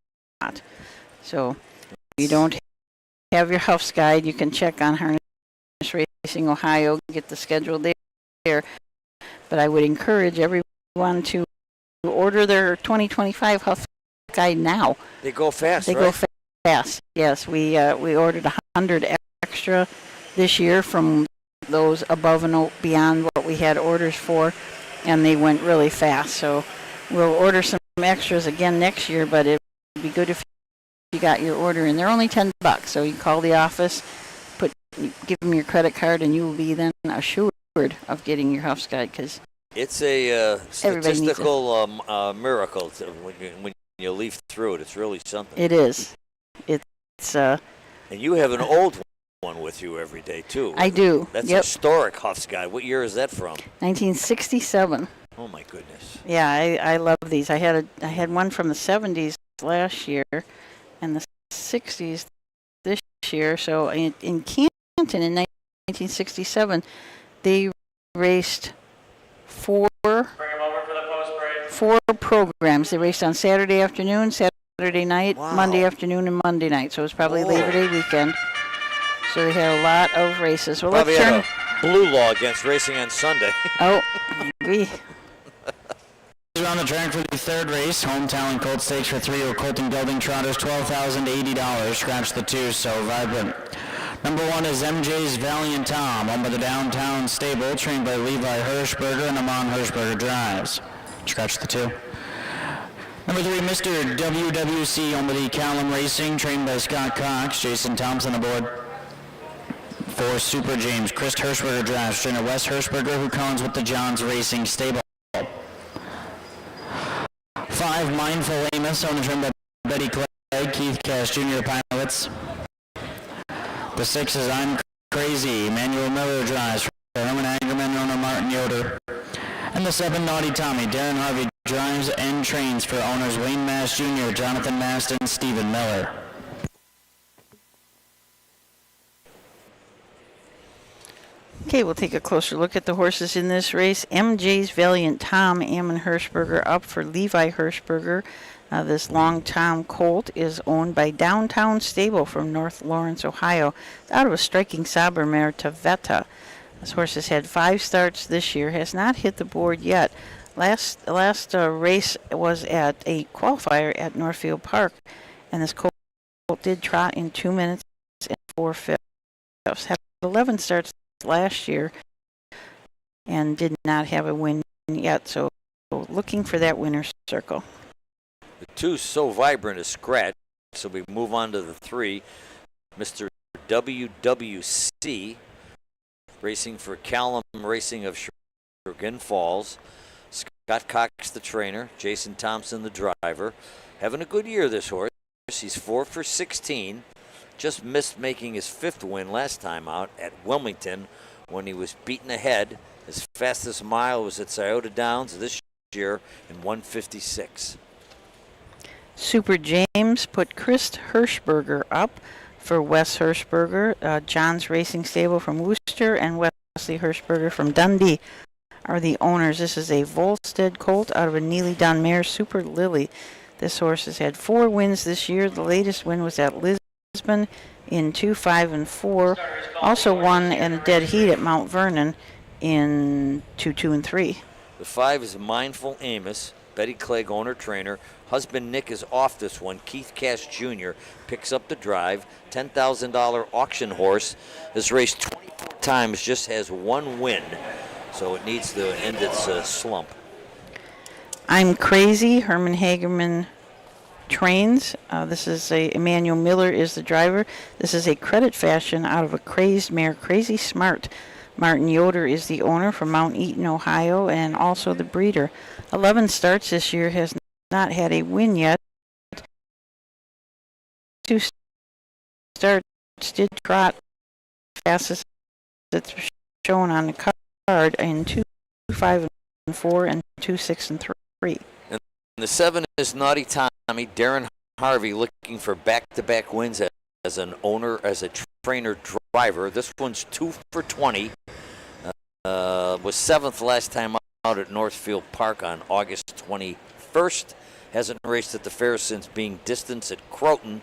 I: So if you don't have your Huff's Guide, you can check on Harness Racing Ohio, get the schedule there. But I would encourage everyone to order their 2025 Huff Guide now.
C: They go fast,
I: They
C: right?
I: go fast. Yes, we ordered 100 extra this year from those above and beyond what we had orders for, and they went really fast. So we'll order some extras again next year, but it would be good if you got your order in. They're only $10, so you call the office, give them your credit card, and you will be then assured of getting your Huff's Guide, because
C: it's a statistical miracle when you leaf through it. It's really something.
I: it is. It's
C: And you have an old one with you every day too.
I: I do.
C: That's
I: Yep.
C: historic Huff's Guide. What year is that from?
I: 1967.
C: Oh my goodness.
I: Yeah, I love these. I had one from the 70s last year, and the 60s this year. So in Canton in 1967, they raced four programs. They raced on Saturday afternoon, Saturday night,
C: Wow.
I: Monday afternoon, and Monday night. So it was probably Labor Day weekend. So they had a lot of races. Well,
C: Probably
I: let's
C: had
I: turn.
C: a blue law against racing on Sunday.
I: Oh, maybe.
D: We're on the track for the third race, Hometown Colt Stakes for 3-year Colton Gelding Trotters, $12,080. Scratch the two, so vibrant. Number 1 is MJ's Valiant Tom, owned by the Downtown Stable, trained by Levi Hirschberger, and Amon Hirschberger drives. Scratch the two. Number 3, Mr. WWC, owned by the Callum Racing, trained by Scott Cox, Jason Thompson aboard. 4, Super James, Chris Hirschberger drives, trainer Wes Hirschberger, who comes with the Johns Racing Stable. 5, Mindful Amos, owned and trained by Betty Clegg, Keith Cash Jr. pilots. The 6 is I'm Crazy, Manuel Miller drives for Herman Angerman, owner Martin Yoder. And the 7, Naughty Tommy, Darren Harvey drives and trains for owners Wayne Mast Jr., Jonathan Mast, and Stephen Miller.
I: Okay, we'll take a closer look at the horses in this race. MJ's Valiant Tom, Ammon Hirschberger, up for Levi Hirschberger. This Long Tom colt is owned by Downtown Stable from North Lawrence, Ohio. It's out of a striking Saber mare, Tavetta. This horse has had 5 starts this year, has not hit the board yet. Last race was at a qualifier at Northfield Park, and this colt did trot in 2 minutes and 4 fifths. Had 11 starts last year and did not have a win yet, so looking for that winner's circle.
C: The 2 so vibrant is scratch, so we move on to the 3, Mr. WWC, racing for Callum Racing of Sugargan Falls. Scott Cox, the trainer, Jason Thompson, the driver. Having a good year, this horse. He's 4 for 16. Just missed making his 5th win last time out at Wilmington when he was beaten ahead. His fastest mile was at Scioto Downs this year in 1:56.
I: Super James put Chris Hirschberger up for Wes Hirschberger. John's Racing Stable from Worcester and Wesley Hirschberger from Dundee are the owners. This is a Volstead colt out of a Neely Dunn mare, Super Lily. This horse has had 4 wins this year. The latest win was at Lisbon in 2, 5, and 4. Also won in a dead heat at Mount Vernon in 2, 2, and 3.
C: The 5 is Mindful Amos. Betty Clegg, owner-trainer. Husband Nick is off this one. Keith Cash Jr. picks up the drive. $10,000 auction horse. Has raced 24 times, just has 1 win. So it needs to end its slump.
I: I'm Crazy. Herman Hagerman trains. This is Emmanuel Miller is the driver. This is a credit fashion out of a crazed mare, Crazy Smart. Martin Yoder is the owner from Mount Eaton, Ohio, and also the breeder. 11 starts this year, has not had a win yet. 2 starts did trot fastest that's shown on the card in 2, 5, and 4, and 2, 6, and 3.
C: And the 7 is Naughty Tommy. Darren Harvey looking for back-to-back wins as an owner, as a trainer driver. This one's 2 for 20. Was 7th last time out at Northfield Park on August 21st. Hasn't raced at the fair since being distanced at Croton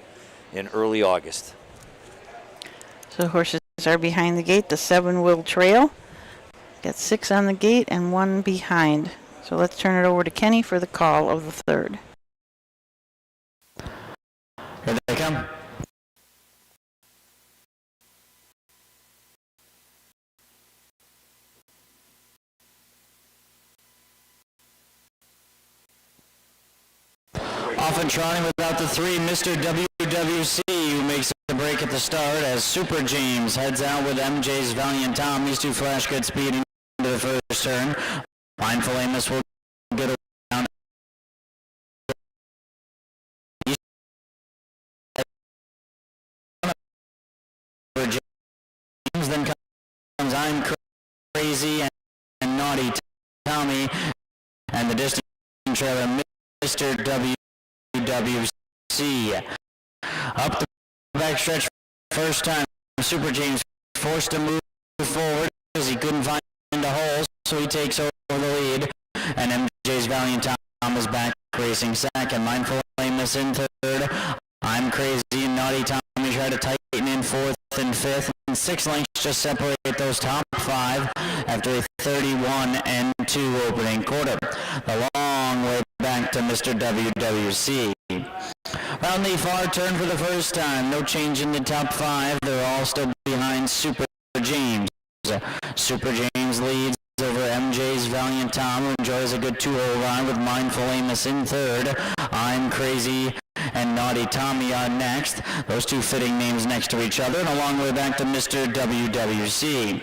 C: in early August.
I: So horses are behind the gate. The 7 will trail. Got 6 on the gate and 1 behind. So let's turn it over to Kenny for the call of the 3rd.
D: Here they come. Often trotting without the 3, Mr. WWC, who makes the break at the start as Super James heads out with MJ's Valiant Tom. These 2 flash good speed into the first turn. Mindful Amos will get around. James, then comes I'm Crazy and Naughty Tommy, and the distant trailer, Mr. WWC. Up the backstretch first time, Super James forced to move forward as he couldn't find a hole, so he takes over the lead. And MJ's Valiant Tom is back racing second. Mindful Amos in third. I'm Crazy and Naughty Tommy try to tighten in 4th and 5th. And 6 lengths just separate those top 5 after a 31-2 opening quarter. The long way back to Mr. WWC. Round the far turn for the first time. No change in the top 5. They're all still behind Super James. Super James leads over MJ's Valiant Tom, who enjoys a good 2-hole ride with Mindful Amos in third. I'm Crazy and Naughty Tommy are next. Those 2 fitting names next to each other, and a long way back to Mr. WWC.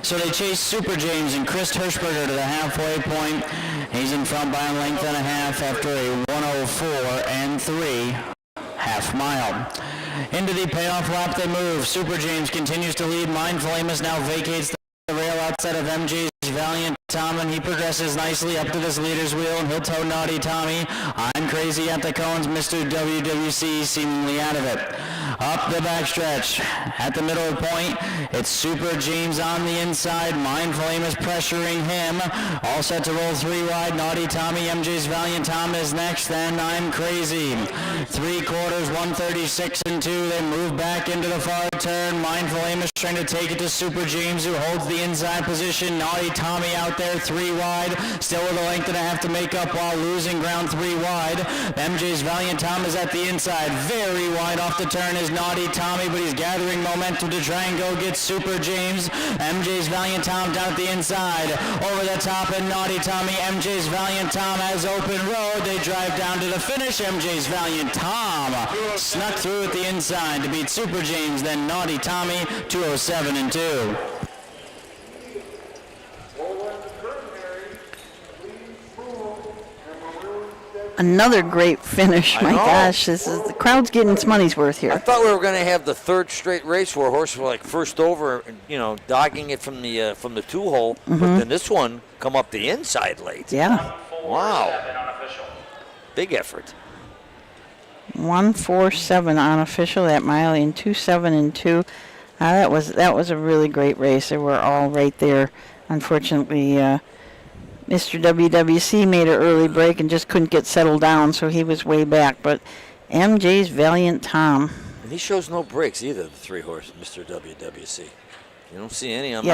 D: So they chase Super James and Chris Hirschberger to the halfway point. He's in front by a length and a half after a 104-3 half mile. Into the payoff lap they move. Super James continues to lead. Mindful Amos now vacates the rail outside of MJ's Valiant Tom, and he progresses nicely up to this leader's wheel, and he'll tow Naughty Tommy. I'm Crazy at the cones. Mr. WWC seemingly out of it. Up the backstretch. At the middle point, it's Super James on the inside. Mindful Amos pressuring him. All set to roll 3 wide. Naughty Tommy, MJ's Valiant Tom is next. Then I'm Crazy. 3 quarters, 136-2. They move back into the far turn. Mindful Amos trying to take it to Super James, who holds the inside position. Naughty Tommy out there 3 wide. Still with a length and a half to make up while losing ground 3 wide. MJ's Valiant Tom is at the inside. Very wide off the turn is Naughty Tommy, but he's gathering momentum to try and go get Super James. MJ's Valiant Tom down at the inside. Over the top and Naughty Tommy. MJ's Valiant Tom has open road. They drive down to the finish. MJ's Valiant Tom snuck through at the inside to beat Super James, then Naughty Tommy 207-2.
I: Another great finish. My gosh, the crowd's getting its money's worth here.
C: I thought we were going to have the 3rd straight race where horses were like first over, dogging it from the 2-hole. But then this one come up the inside late.
I: Yeah.
C: Wow. Big effort.
I: 147 unofficial that mile in 2:07-2. That was a really great race. They were all right there. Unfortunately, Mr. WWC made an early break and just couldn't get settled down, so he was way back. But MJ's Valiant Tom.
C: And he shows no breaks either, the 3-horse Mr. WWC. You don't see any on,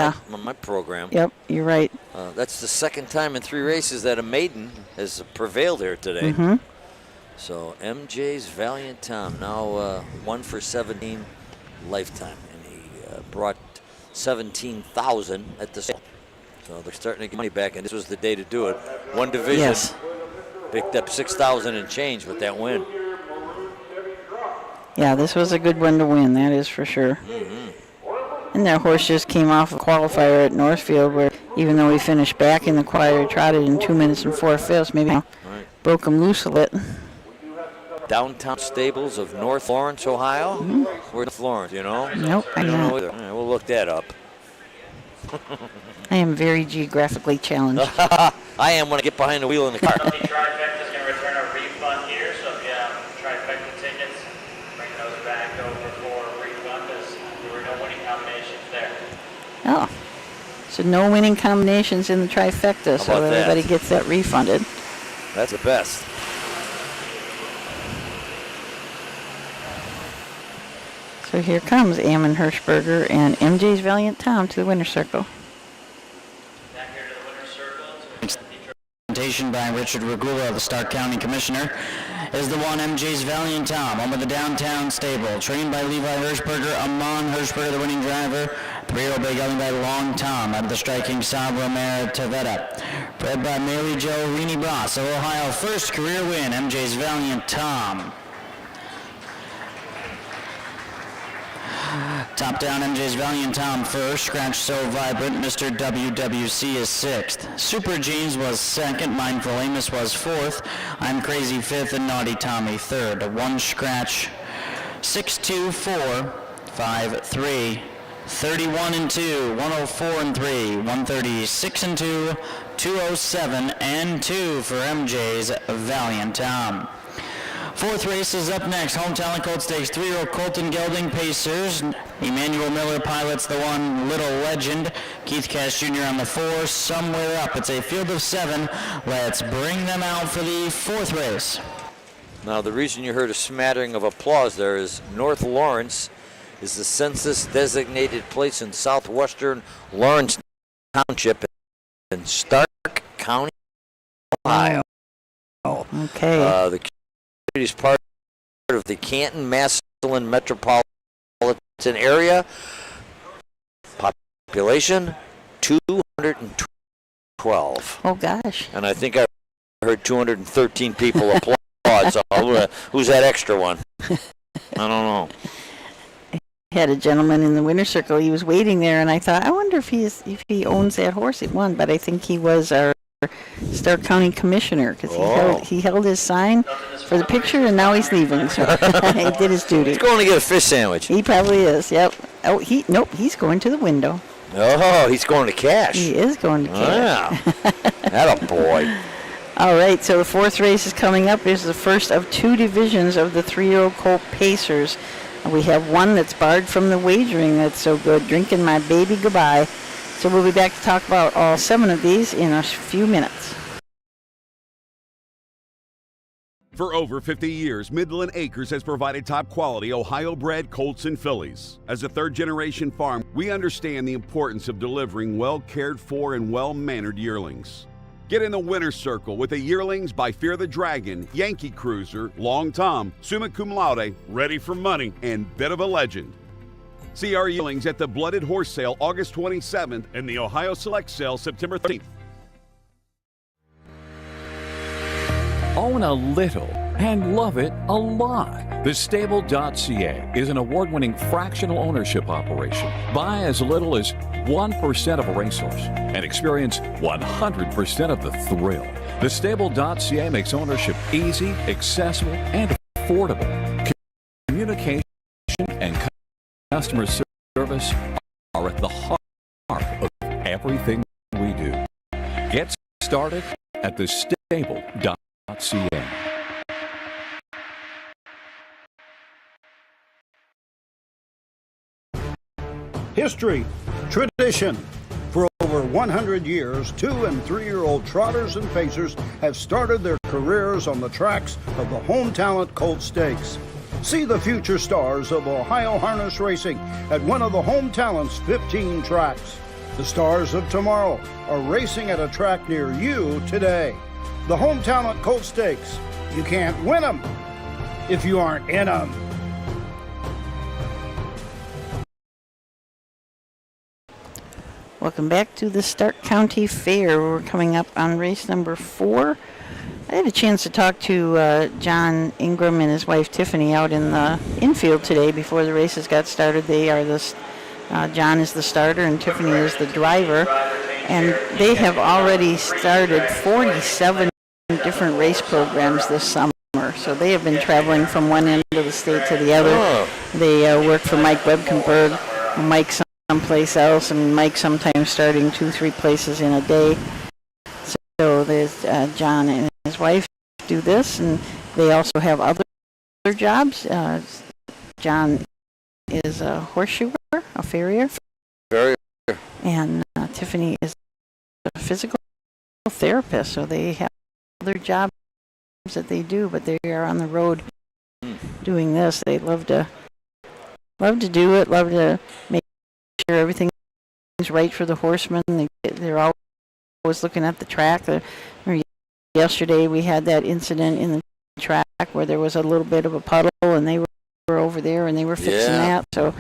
C: my program.
I: Yep, you're right.
C: That's the second time in 3 races that a maiden has prevailed here today.
I: Mm-hmm.
C: So MJ's Valiant Tom, now 1 for 17 lifetime. And he brought 17,000 at the sale. So they're starting to get money back, and this was the day to do it. One division.
I: Yes.
C: Picked up 6,000 and change with that win.
I: Yeah, this was a good one to win, that is for sure.
C: Mm-hmm.
I: And that horse just came off a qualifier at Northfield where even though he finished back in the qualifier, he trotted in 2 minutes and 4/5, maybe broke him loose a little.
C: Downtown Stables of North Lawrence, Ohio?
I: Mm-hmm.
C: Where's North Lawrence, you know?
I: Nope,
C: I don't know either. All right, we'll look that up.
I: I am very geographically challenged.
C: I am when I get behind the wheel in the car.
B: The trifecta is going to return a refund here, so if you have trifecta tickets, bring those back over for a refund, as there were no winning combinations there.
I: Oh, so no winning combinations in the trifecta, so
C: about that?
I: everybody gets that refunded.
C: That's the best.
I: So here comes Ammon Hirschberger and MJ's Valiant Tom to the winner's circle.
B: Back here to the winner's circle.
D: Presentation by Richard Regula, the Stark County Commissioner, is the one MJ's Valiant Tom, home of the downtown stable, trained by Levi Hirschberger, Amon Hirschberger, the winning driver, 3-year-old bay gelding by Long Tom, out of the striking Sabra Mare Tavetta, bred by Mary Jo Rini Bross of Ohio, first career win, MJ's Valiant Tom. Top down, MJ's Valiant Tom first. Scratch So Vibrant, Mr. WWC is 6th. Super Jeans was 2nd. Mindful Amos was 4th. I'm Crazy 5th, and Naughty Tommy 3rd. 1 scratch, 6, 2, 4, 5, 3, 31 and 2, 104 and 3, 136 and 2, 207 and 2 for MJ's Valiant Tom. 4th race is up next. Home Talent Colt Stakes, 3-year-old Colton Gelding Pacers. Emmanuel Miller pilots the one, Little Legend. Keith Cash Jr. on the 4, somewhere up. It's a field of 7. Let's bring them out for the 4th race.
C: Now, the reason you heard a smattering of applause there is North Lawrence is the census-designated place in southwestern Lawrence Township in Stark County, Ohio.
I: Okay.
C: The is part of the Canton, Massillon metropolitan area. Population 212.
I: Oh gosh.
C: And I think I heard 213 people applaud. So who's that extra one? I don't know.
I: I had a gentleman in the winner's circle. He was waiting there, and I thought, I wonder if he owns that horse he won. But I think he was our Stark County Commissioner because he held his sign for the picture, and now he's leaving. So he did his duty.
C: He's going to get a fish sandwich.
I: He probably is. Yep. Oh, he's going to the window.
C: Oh, he's going to cash.
I: He is going to cash.
C: Yeah. Atta boy.
I: All right, so the 4th race is coming up. It's the first of 2 divisions of the 3-year-old Colt Pacers. We have one that's barred from the wagering that's so good, Drinking My Baby Goodbye. So we'll be back to talk about all 7 of these in a few minutes.
G: For over 50 years, Midland Acres has provided top-quality Ohio-bred colts and fillies. As a third-generation farm, we understand the importance of delivering well-cared-for and well-mannered yearlings. Get in the winner's circle with the yearlings by Fear the Dragon, Yankee Cruiser, Long Tom, Summa Cum Laude, Ready for Money, and Bit of a Legend. See our yearlings at the Blooded Horse Sale August 27th and the Ohio Select Sale September 13th.
K: Own a little and love it a lot. TheStable.ca is an award-winning fractional ownership operation. Buy as little as 1% of a racehorse and experience 100% of the thrill. TheStable.ca makes ownership easy, accessible, and affordable. Communication and customer service are at the heart of everything we do. Get started at thestable.ca.
L: History, tradition. For over 100 years, 2- and 3-year-old trotters and pacers have started their careers on the tracks of the Home Talent Colt Stakes. See the future stars of Ohio harness racing at one of the Home Talent's 15 tracks. The stars of tomorrow are racing at a track near you today. The Home Talent Colt Stakes. You can't win them if you aren't in them.
I: Welcome back to the Stark County Fair. We're coming up on race number 4. I had a chance to talk to John Ingram and his wife Tiffany out in the infield today before the races got started. They are John is the starter and Tiffany is the driver. And they have already started 47 different race programs this summer. So they have been traveling from one end of the state to the other.
C: Oh.
I: They work for Mike Webkenberg, Mike someplace else, and Mike sometimes starting 2-3 places in a day. So there's John and his wife do this, and they also have other jobs. John is a horseshoer, a farrier. And Tiffany is a physical therapist, so they have other jobs that they do, but they are on the road doing this. They love to do it, love to make sure everything's right for the horsemen. They're always looking at the track. Yesterday we had that incident in the track where there was a little bit of a puddle, and they were over there and they were fixing that. So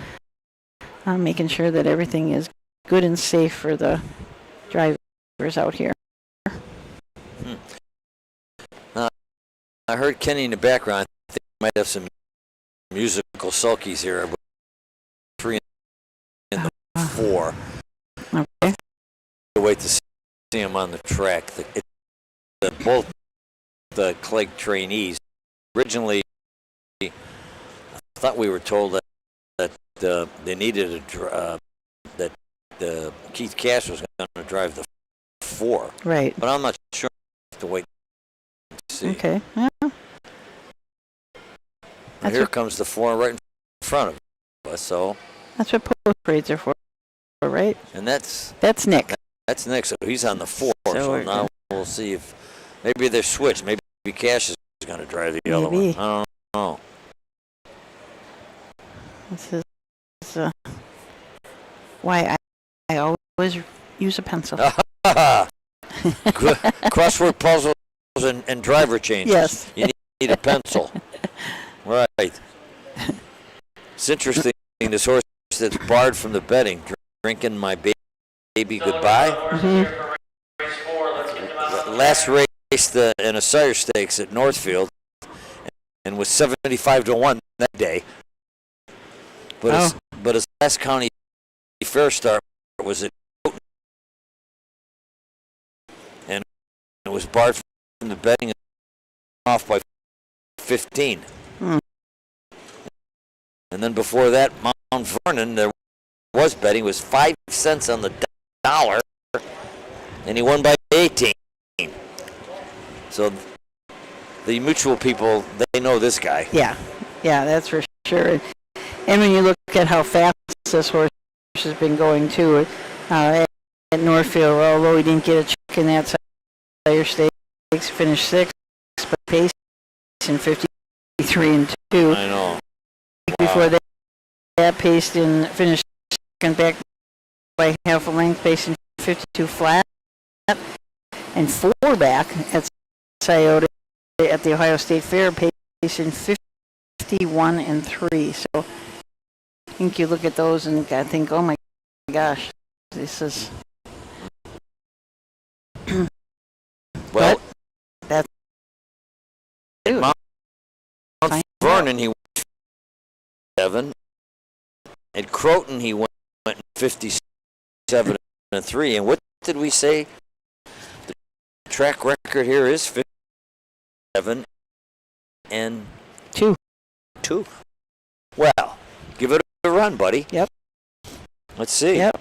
I: I'm making sure that everything is good and safe for the drivers out here.
C: I heard Kenny in the background. I think we might have some musical sulkies here. 3 and the 4.
I: Okay.
C: Wait to see him on the track. Both the Clegg trainees. Originally, I thought we were told that they needed that Keith Cash was going to drive the 4.
I: Right.
C: But I'm not sure. I have to wait to see.
I: Okay. Yeah.
C: Here comes the 4 right in front of us. So
I: that's what post parades are for, right?
C: And that's
I: Nick.
C: That's Nick. So he's on the 4. So now we'll see if maybe they're switched. Maybe Cash is going to drive the other one. I don't know.
I: This is why I always use a pencil.
C: Crossword puzzles and driver changes.
I: Yes.
C: You need a pencil. Right. It's interesting, this horse that's barred from the betting, drinking my baby goodbye. Last race in a sire stakes at Northfield and was 75-1 that day. But his last county fair start was at Canton, and it was barred from the betting off by 15. And then before that, Mount Vernon, there was betting, was 5 cents on the dollar, and he won by 18. So the mutual people, they know this guy.
I: Yeah, that's for sure. And when you look at how fast this horse has been going too, at Northfield, although he didn't get a check in that sire stakes, finished 6th, but paced in 53-2.
C: I know.
I: Before that paced in, finished second back by half a length, paced in 52 flat, and 4 back at Scioto at the Ohio State Fair, paced in 51-3. So I think you look at those and I think, oh my gosh, this is.
C: Well,
I: that's
C: Mount Vernon, he went 7. At Croton, he went 57-3. And what did we say? The track record here is 57-2. Well, give it a run, buddy.
I: Yep.
C: Let's see.
I: Yep.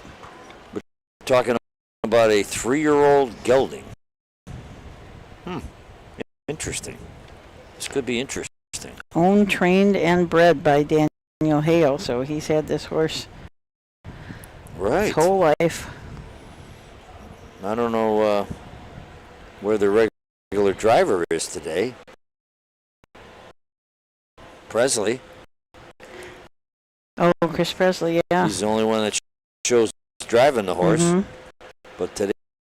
C: We're talking about a 3-year-old gelding. Interesting. This could be interesting.
I: Owned, trained, and bred by Daniel Hale, so he's had this horse his whole life.
C: I don't know where the regular driver is today. Presley.
I: Oh, Chris Presley, yeah.
C: He's the only one that shows driving the horse.
I: Mhm.
C: But today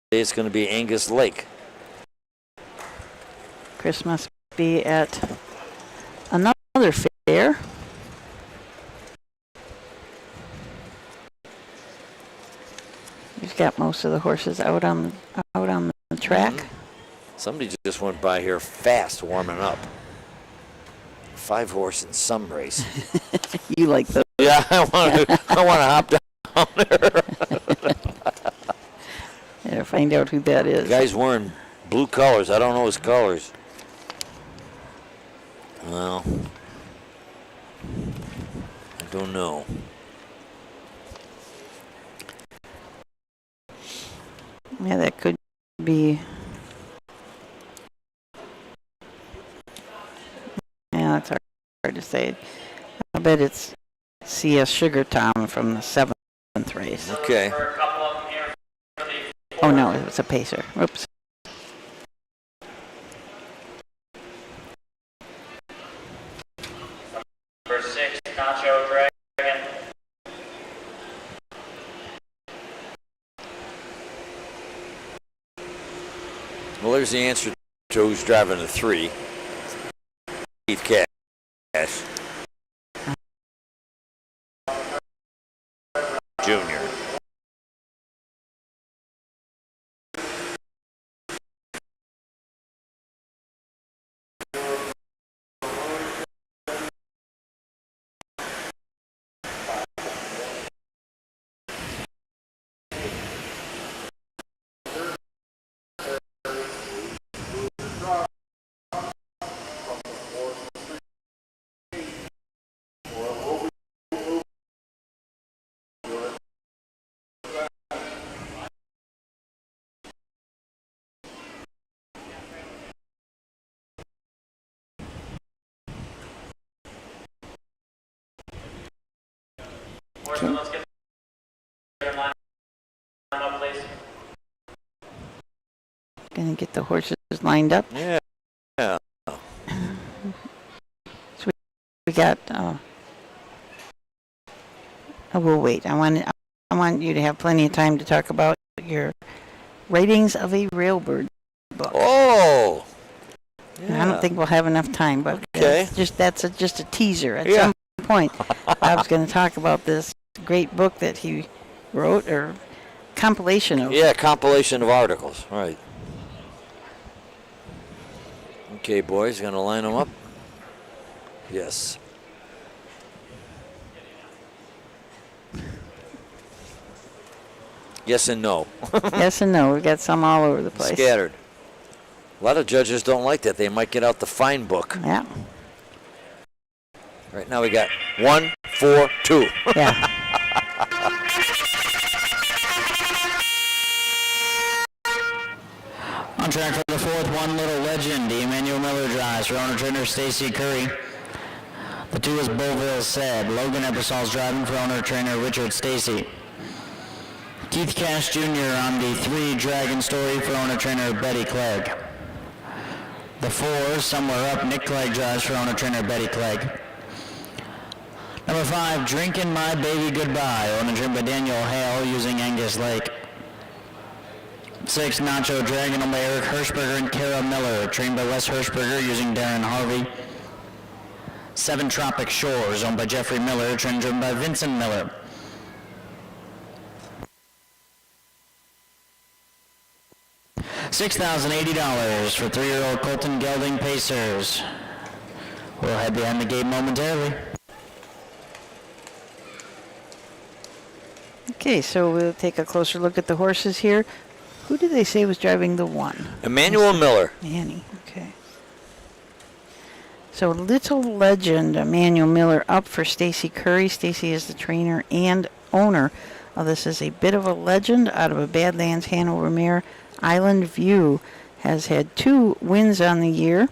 C: it's going to be Angus Lake.
I: Chris must be at another fair. He's got most of the horses out on the track.
C: Somebody just went by here fast warming up. 5 horse in some race.
I: You like those?
C: Yeah, I want to hop down there.
I: Yeah, find out who that is.
C: The guy's wearing blue colors. I don't know his colors. Well, I don't know.
I: Yeah, that could be. Yeah, it's hard to say. I bet it's C.S. Sugar Tom from the 7th race.
C: Okay.
I: Oh no, it was a pacer. Oops.
B: Number 6, Nacho Dragon.
C: Well, there's the answer to who's driving the 3. Keith Cash. Junior.
B: Horseman, let's get their line up, please.
I: Gonna get the horses lined up.
C: Yeah. Yeah.
I: So we got. We'll wait. I want you to have plenty of time to talk about your ratings of a railbird book.
C: Oh.
I: I don't think we'll have enough time, but
C: Okay.
I: that's just a teaser. At
C: Yeah.
I: some point, Bob's going to talk about this great book that he wrote, or compilation of.
C: Yeah, compilation of articles. Right. Okay, boys, gonna line them up? Yes. Yes and no.
I: Yes and no. We've got some all over the place.
C: Scattered. A lot of judges don't like that. They might get out the fine book.
I: Yeah.
C: Right now we got 1, 4, 2.
I: Yeah.
D: On track for the 4th, One Little Legend. Emmanuel Miller drives for owner-trainer Stacy Curry. The 2 is Beauville Said. Logan Ebersol's driving for owner-trainer Richard Stacy. Keith Cash Jr. on the 3, Dragon Story for owner-trainer Betty Clegg. The 4, Somewhere Up, Nick Clegg drives for owner-trainer Betty Clegg. Number 5, Drinkin' My Baby Goodbye, owner-trained by Daniel Hale using Angus Lake. 6, Nacho Dragon, owned by Eric Hirschberger and Kara Miller, trained by Wes Hirschberger using Darren Harvey. 7, Tropic Shores, owned by Jeffrey Miller, trained by Vincent Miller. $6,080 for 3-year-old Colton Gelding Pacers. We'll head behind the gate momentarily.
I: Okay, so we'll take a closer look at the horses here. Who did they say was driving the 1?
C: Emmanuel Miller.
I: Annie, okay. So Little Legend, Emmanuel Miller, up for Stacy Curry. Stacy is the trainer and owner. This is a bit of a legend out of a Badlands Hanover mare. Island View has had 2 wins on the year.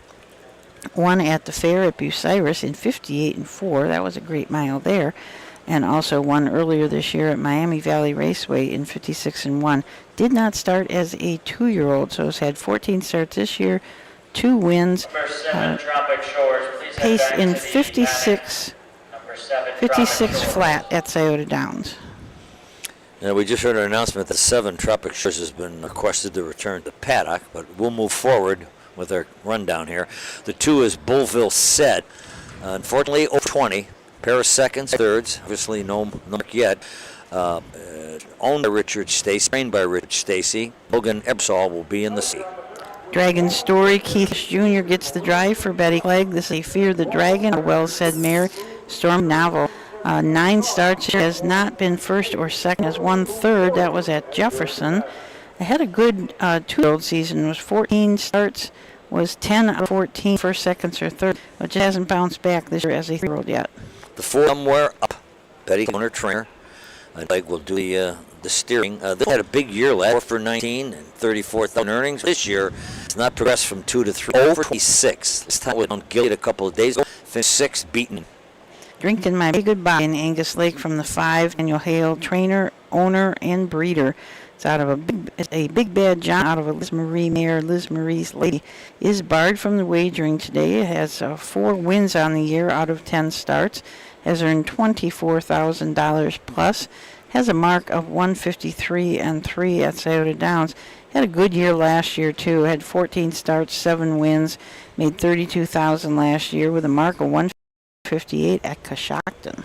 I: One at the fair at Bucyrus in 58-4. That was a great mile there. And also one earlier this year at Miami Valley Raceway in 56-1. Did not start as a 2-year-old, so has had 14 starts this year, 2 wins.
B: Number 7, Tropic Shores. Please head
I: Pace
B: back
I: in
B: to the
I: 56.
B: Number Number 7,
I: 56
B: Tropic
I: flat at Scioto Downs.
C: Now, we just heard an announcement that 7 Tropic Shores has been requested to return to paddock, but we'll move forward with our rundown here. The 2 is Bullville Said. Unfortunately, over 20. Pair of seconds, thirds. Obviously, no mark yet. Owned by Richard Stacy, trained by Richard Stacy. Logan Ebsall will be in the seat.
I: Dragon Story, Keith Jr. gets the drive for Betty Clegg. This is a Fear the Dragon, a well-said mare. Storm Novel. 9 starts, has not been first or second, has won third. That was at Jefferson. I had a good 2-year-old season. It was 14 starts, was 10 out of 14 first, seconds, or third, but just hasn't bounced back this year as a 3-year-old yet.
C: The 4 somewhere up. Betty, owner, trainer. Clegg will do the steering. They had a big year last year for 19 and 34,000 earnings. This year, it's not progressed from 2 to 3. Over 26. This time with Gilead a couple of days ago. Finished 6, beaten.
I: Drinking My Goodbye in Angus Lake from the 5, Daniel Hale, trainer, owner, and breeder. It's out of a big bad John out of a Liz Marie mare. Liz Marie's Lady is barred from the wagering today. It has 4 wins on the year out of 10 starts. Has earned $24,000 plus. Has a mark of 153 and 3 at Scioto Downs. Had a good year last year too. Had 14 starts, 7 wins. Made $32,000 last year with a mark of 158 at Coshocton.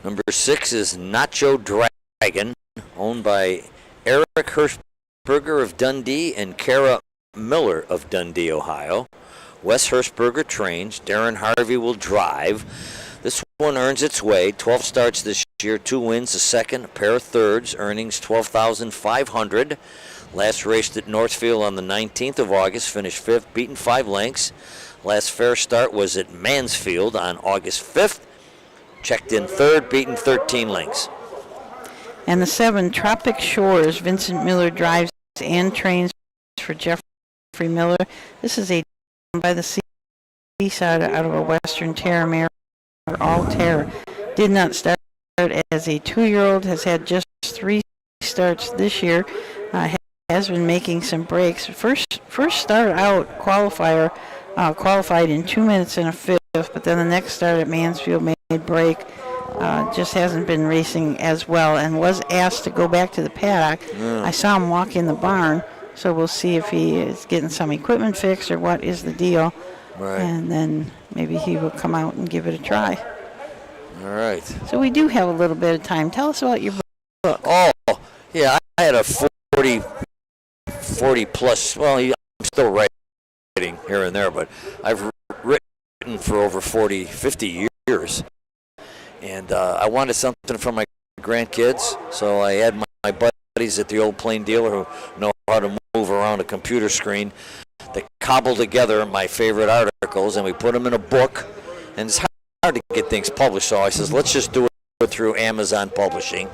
C: Number 6 is Nacho Dragon, owned by Eric Hirschberger of Dundee and Kara Miller of Dundee, Ohio. Wes Hirschberger trains. Darren Harvey will drive. This one earns its way. 12 starts this year, 2 wins, a second, a pair of thirds, earnings $12,500. Last raced at Northfield on the 19th of August, finished 5th, beaten 5 lengths. Last fair start was at Mansfield on August 5th. Checked in 3rd, beaten 13 lengths.
I: And the 7, Tropic Shores, Vincent Miller drives and trains for Jeffrey Miller. This is a by the seaside out of a Western Terror mare, All Terror. Did not start as a 2-year-old, has had just 3 starts this year. Has been making some breaks. First start out qualified in 2 minutes and a 5th, but then the next start at Mansfield made break. Just hasn't been racing as well and was asked to go back to the paddock. I saw him walk in the barn, so we'll see if he is getting some equipment fixed or what is the deal.
C: Right.
I: And then maybe he will come out and give it a try.
C: All right.
I: So we do have a little bit of time. Tell us about your book.
C: Oh, yeah, I had a 40 plus, well, I'm still writing here and there, but I've written for over 50 years. And I wanted something for my grandkids, so I had my buddies at the old Plain Dealer who know how to move around a computer screen. They cobbled together my favorite articles, and we put them in a book. And it's hard to get things published, so I says, let's just do it through Amazon Publishing.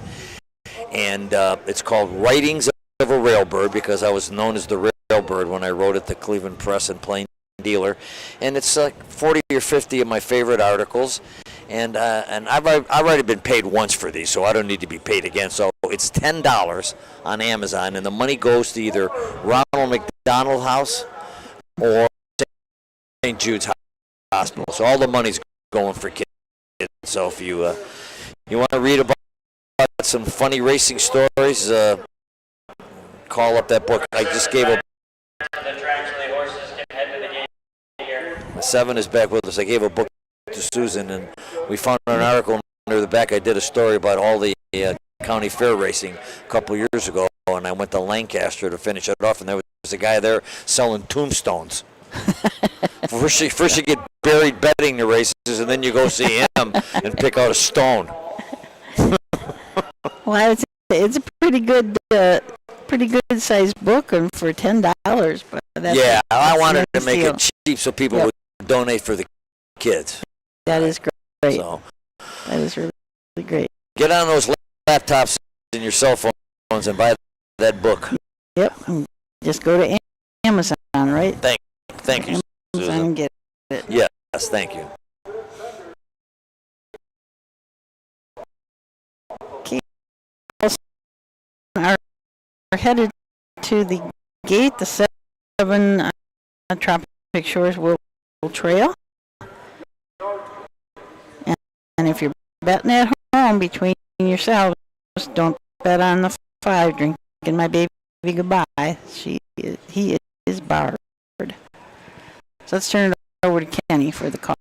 C: And it's called Writings of a Railbird, because I was known as the Railbird when I wrote at the Cleveland Press and Plain Dealer. And it's like 40 or 50 of my favorite articles. And I've already been paid once for these, so I don't need to be paid again. So it's $10 on Amazon, and the money goes to either Ronald McDonald House or St. Jude's Hospital. So all the money's going for kids. So if you want to read about some funny racing stories, call up that book. I just gave a.
B: The tracks where the horses can head to the gate here.
C: 7 is back with us. I gave a book to Susan, and we found an article under the back. I did a story about all the county fair racing a couple years ago, and I went to Lancaster to finish it off, and there was a guy there selling tombstones. First you get buried betting the races, and then you go see him and pick out a stone.
I: Well, it's a pretty good sized book, and for $10, but that's
C: I wanted to make
I: deal.
C: it cheap so people would donate for the kids.
I: That is great.
C: So
I: that is really great.
C: get on those laptops and your cell phones and buy that book.
I: Yep. Just go to Amazon, right?
C: Thank you,
I: Amazon
C: Susan.
I: and get it.
C: Yes, thank you.
I: Okay. Are headed to the gate, the 7 Tropic Shores will trail. if you're betting at home between yourselves, don't bet on the 5, Drinking My Baby Goodbye. He is barred. So let's turn it over to Kenny for the call.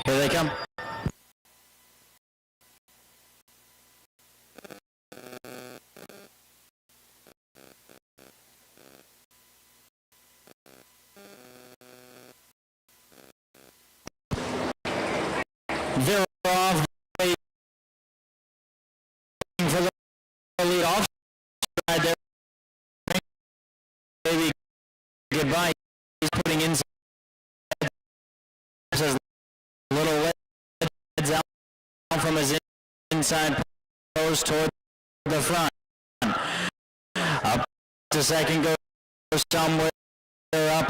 D: Here they come. They're off. Waiting for the lead off side there. Baby Goodbye. He's putting inside. Says little legs out from his inside post toward the front. Up to second, goes somewhere up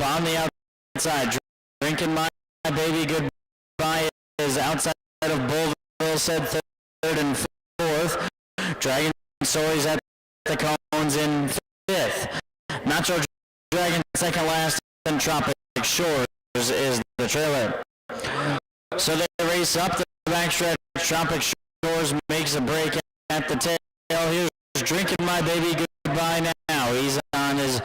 D: on the outside. Drinking My Baby Goodbye is outside of Bullville, said third and fourth. Dragon Story's at the cones in fifth. Nacho Dragon second last, and Tropic Shores is the trailer. So they race up the backstretch. Tropic Shores makes a break at the tail. Here's Drinking My Baby Goodbye now. He's on his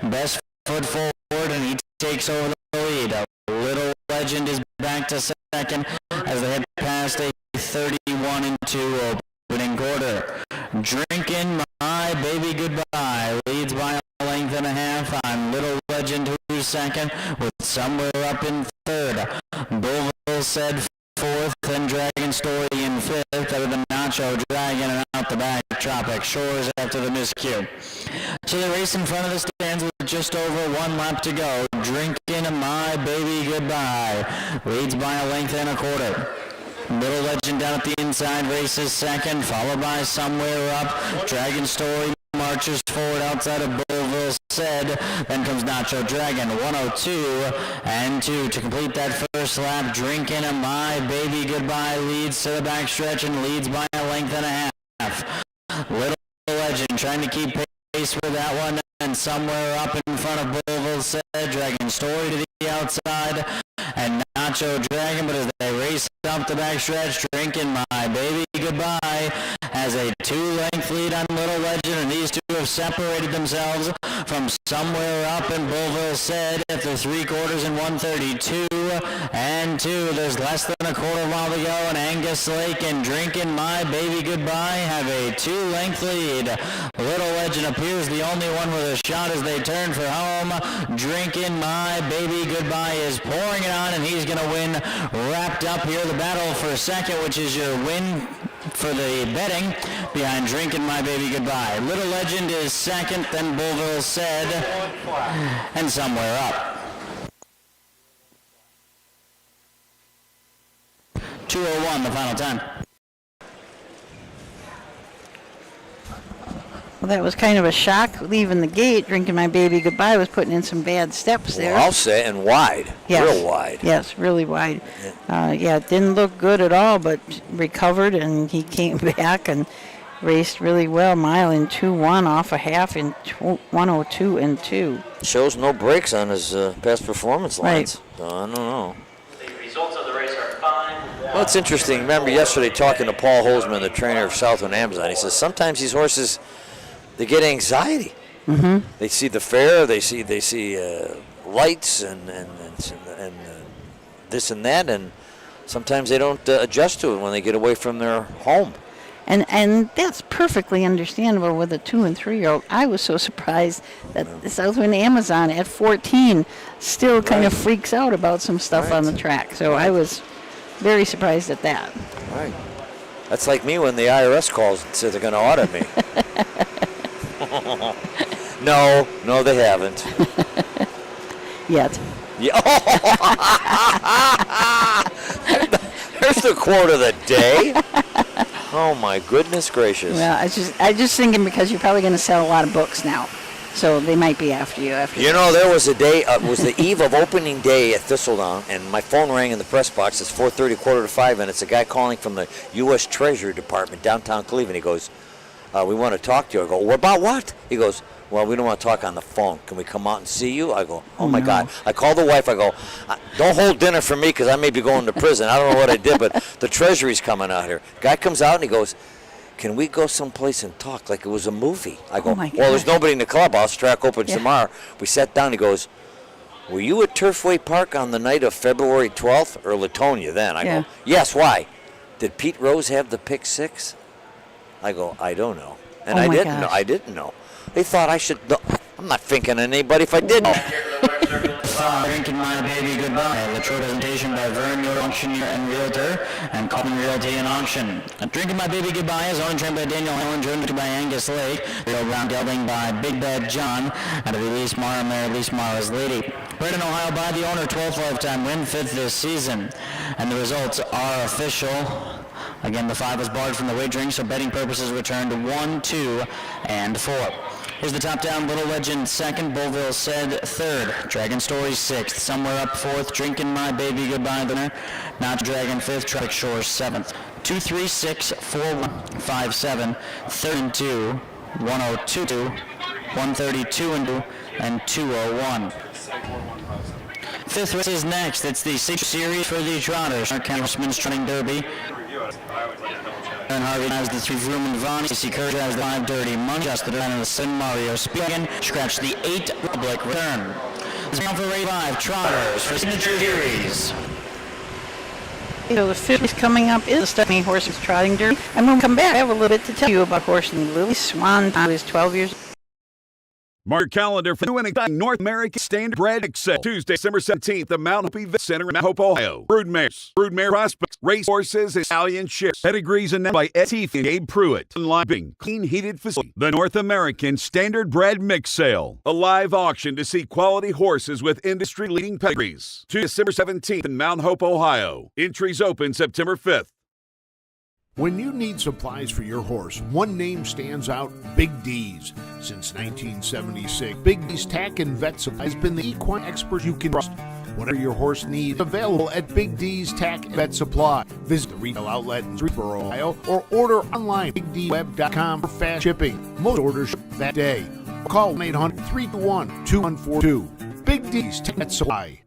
D: best foot forward, and he takes over the lead. A Little Legend is back to second as they head past a 31-2 opening quarter. Drinking My Baby Goodbye leads by a length and a half on Little Legend, who's second, with Somewhere up in third. Bullville said fourth, and Dragon Story in fifth, other than Nacho Dragon, and out the back, Tropic Shores after the miscue. So they race in front of the stands with just over 1 lap to go. Drinking My Baby Goodbye leads by a length and a quarter. Little Legend down at the inside races second, followed by Somewhere Up. Dragon Story marches forward outside of Bullville said. Then comes Nacho Dragon, 102-2 to complete that first lap. Drinking My Baby Goodbye leads to the backstretch and leads by a length and a half. Little Legend trying to keep pace with that one, and Somewhere Up in front of Bullville said. Dragon Story to the outside, and Nacho Dragon, but as they race up the backstretch, Drinking My Baby Goodbye has a 2-length lead on Little Legend, and these two have separated themselves from Somewhere Up and Bullville said after 3 quarters and 132-2. There's less than a quarter mile to go, and Angus Lake and Drinking My Baby Goodbye have a 2-length lead. Little Legend appears the only one with a shot as they turn for home. Drinking My Baby Goodbye is pouring it on, and he's going to win. Wrapped up here, the battle for second, which is your win for the betting, behind Drinking My Baby Goodbye. Little Legend is second, then Bullville said, and Somewhere Up. 2:01, the final time.
I: Well, that was kind of a shock leaving the gate. Drinking My Baby Goodbye was putting in some bad steps there.
C: Well, I'll say, and wide.
I: Yes.
C: Real wide.
I: Yes, really wide. It didn't look good at all, but recovered, and he came back and raced really well. Mile in 2:1 off a half in 1:02.2.
C: Shows no brakes on his past performance lines.
I: Right.
C: So I don't know.
B: The results of the race are 5.
C: Well, it's interesting. Remember yesterday talking to Paul Holzman, the trainer of Southwind Amazon. He says sometimes these horses, they get anxiety.
I: Mm-hmm.
C: They see the fair, they see lights and this and that, and sometimes they don't adjust to it when they get away from their home.
I: And that's perfectly understandable with a 2- and 3-year-old. I was so surprised that the Southwind Amazon at 14 still kind of freaks out about some stuff on the track. So I was very surprised at that.
C: Right. That's like me when the IRS calls and says they're going to audit me. No, they haven't.
I: Yet.
C: Yeah. There's the quote of the day. Oh my goodness gracious.
I: Well, I just thinking because you're probably going to sell a lot of books now, so they might be after you.
C: You know, there was a day, it was the eve of opening day at Thistledown, and my phone rang in the press box. It's 4:30, 4:45, and it's a guy calling from the U.S. Treasury Department, downtown Cleveland. He goes, we want to talk to you. I go, well, about what? He goes, well, we don't want to talk on the phone. Can we come out and see you? I go, oh my God. I call the wife. I go, don't hold dinner for me because I may be going to prison. I don't know what I did, but the Treasury's coming out here. Guy comes out and he goes, can we go someplace and talk like it was a movie? I go, well, there's nobody in the clubhouse. Track opens tomorrow. We sat down. He goes, were you at Turfway Park on the night of February 12th or Latonia then? I go, yes, why? Did Pete Rose have the pick six? I go, I don't know. And I didn't know. They thought I should know. I'm not thinking of anybody if I didn't.
D: Drinking My Baby Goodbye. The presentation by Vern, your auctioneer and realtor, and Common Realty and Auction. Drinking My Baby Goodbye is owned and trained by Daniel Allen, driven by Angus Lake. Real Ground Gelding by Big Bad John, and to release Mara Mary, release Mara's Lady. Bred in Ohio by the owner, 12th lifetime win, 5th this season. And the results are official. Again, the 5 was barred from the wagering, so betting purposes returned 1, 2, and 4. Here's the top down. Little Legend 2nd, Bullville Said 3rd, Dragon Story 6th, Somewhere Up 4th, Drinking My Baby Goodbye the winner, Not Dragon 5th, Tropic Shore 7th. 2, 3, 6, 4, 1, 5, 7, 32, 102, 132 and 2, and 201. 5th race is next. It's the 6th series for the Trotters. Councilman's Trotting Derby. And Harvey has the 3 Vroom and Vaughn. C. Courage has the 5 Dirty Monk. Just the 9 and the 7 Mario Spigen. Scratch the 8 Republic Return. This is for race 5 Trotters for signature series.
I: So the 5th race coming up is the Stunning Horses Trotting Derby. And when we come back, I have a little bit to tell you about horse named Lily Swan, who is 12 years old.
G: Mark your calendar for new and exciting North American Standard Bred Excel. Tuesday, December 17th, the Mount Hope Event Center in Mount Hope, Ohio. Broodmares, broodmare prospects, race horses, and stallion shares. Pedigrees announced by Ed Teeth and Gabe Pruitt. Live clean heated facility. The North American Standard Bred Mix Sale. A live auction to see quality horses with industry-leading pedigrees. Tuesday, December 17th in Mount Hope, Ohio. Entries open September 5th.
M: When you need supplies for your horse, one name stands out, Big D's. Since 1976, Big D's Tack and Vet Supply has been the equine expert you can trust. Whatever your horse needs, available at Big D's Tack and Vet Supply. Visit the retail outlet in Streetsboro, Ohio, or order online at BigDWeb.com for fast shipping. Most orders ship that day. Call 1-800-321-2142. Big D's Tack and Vet Supply.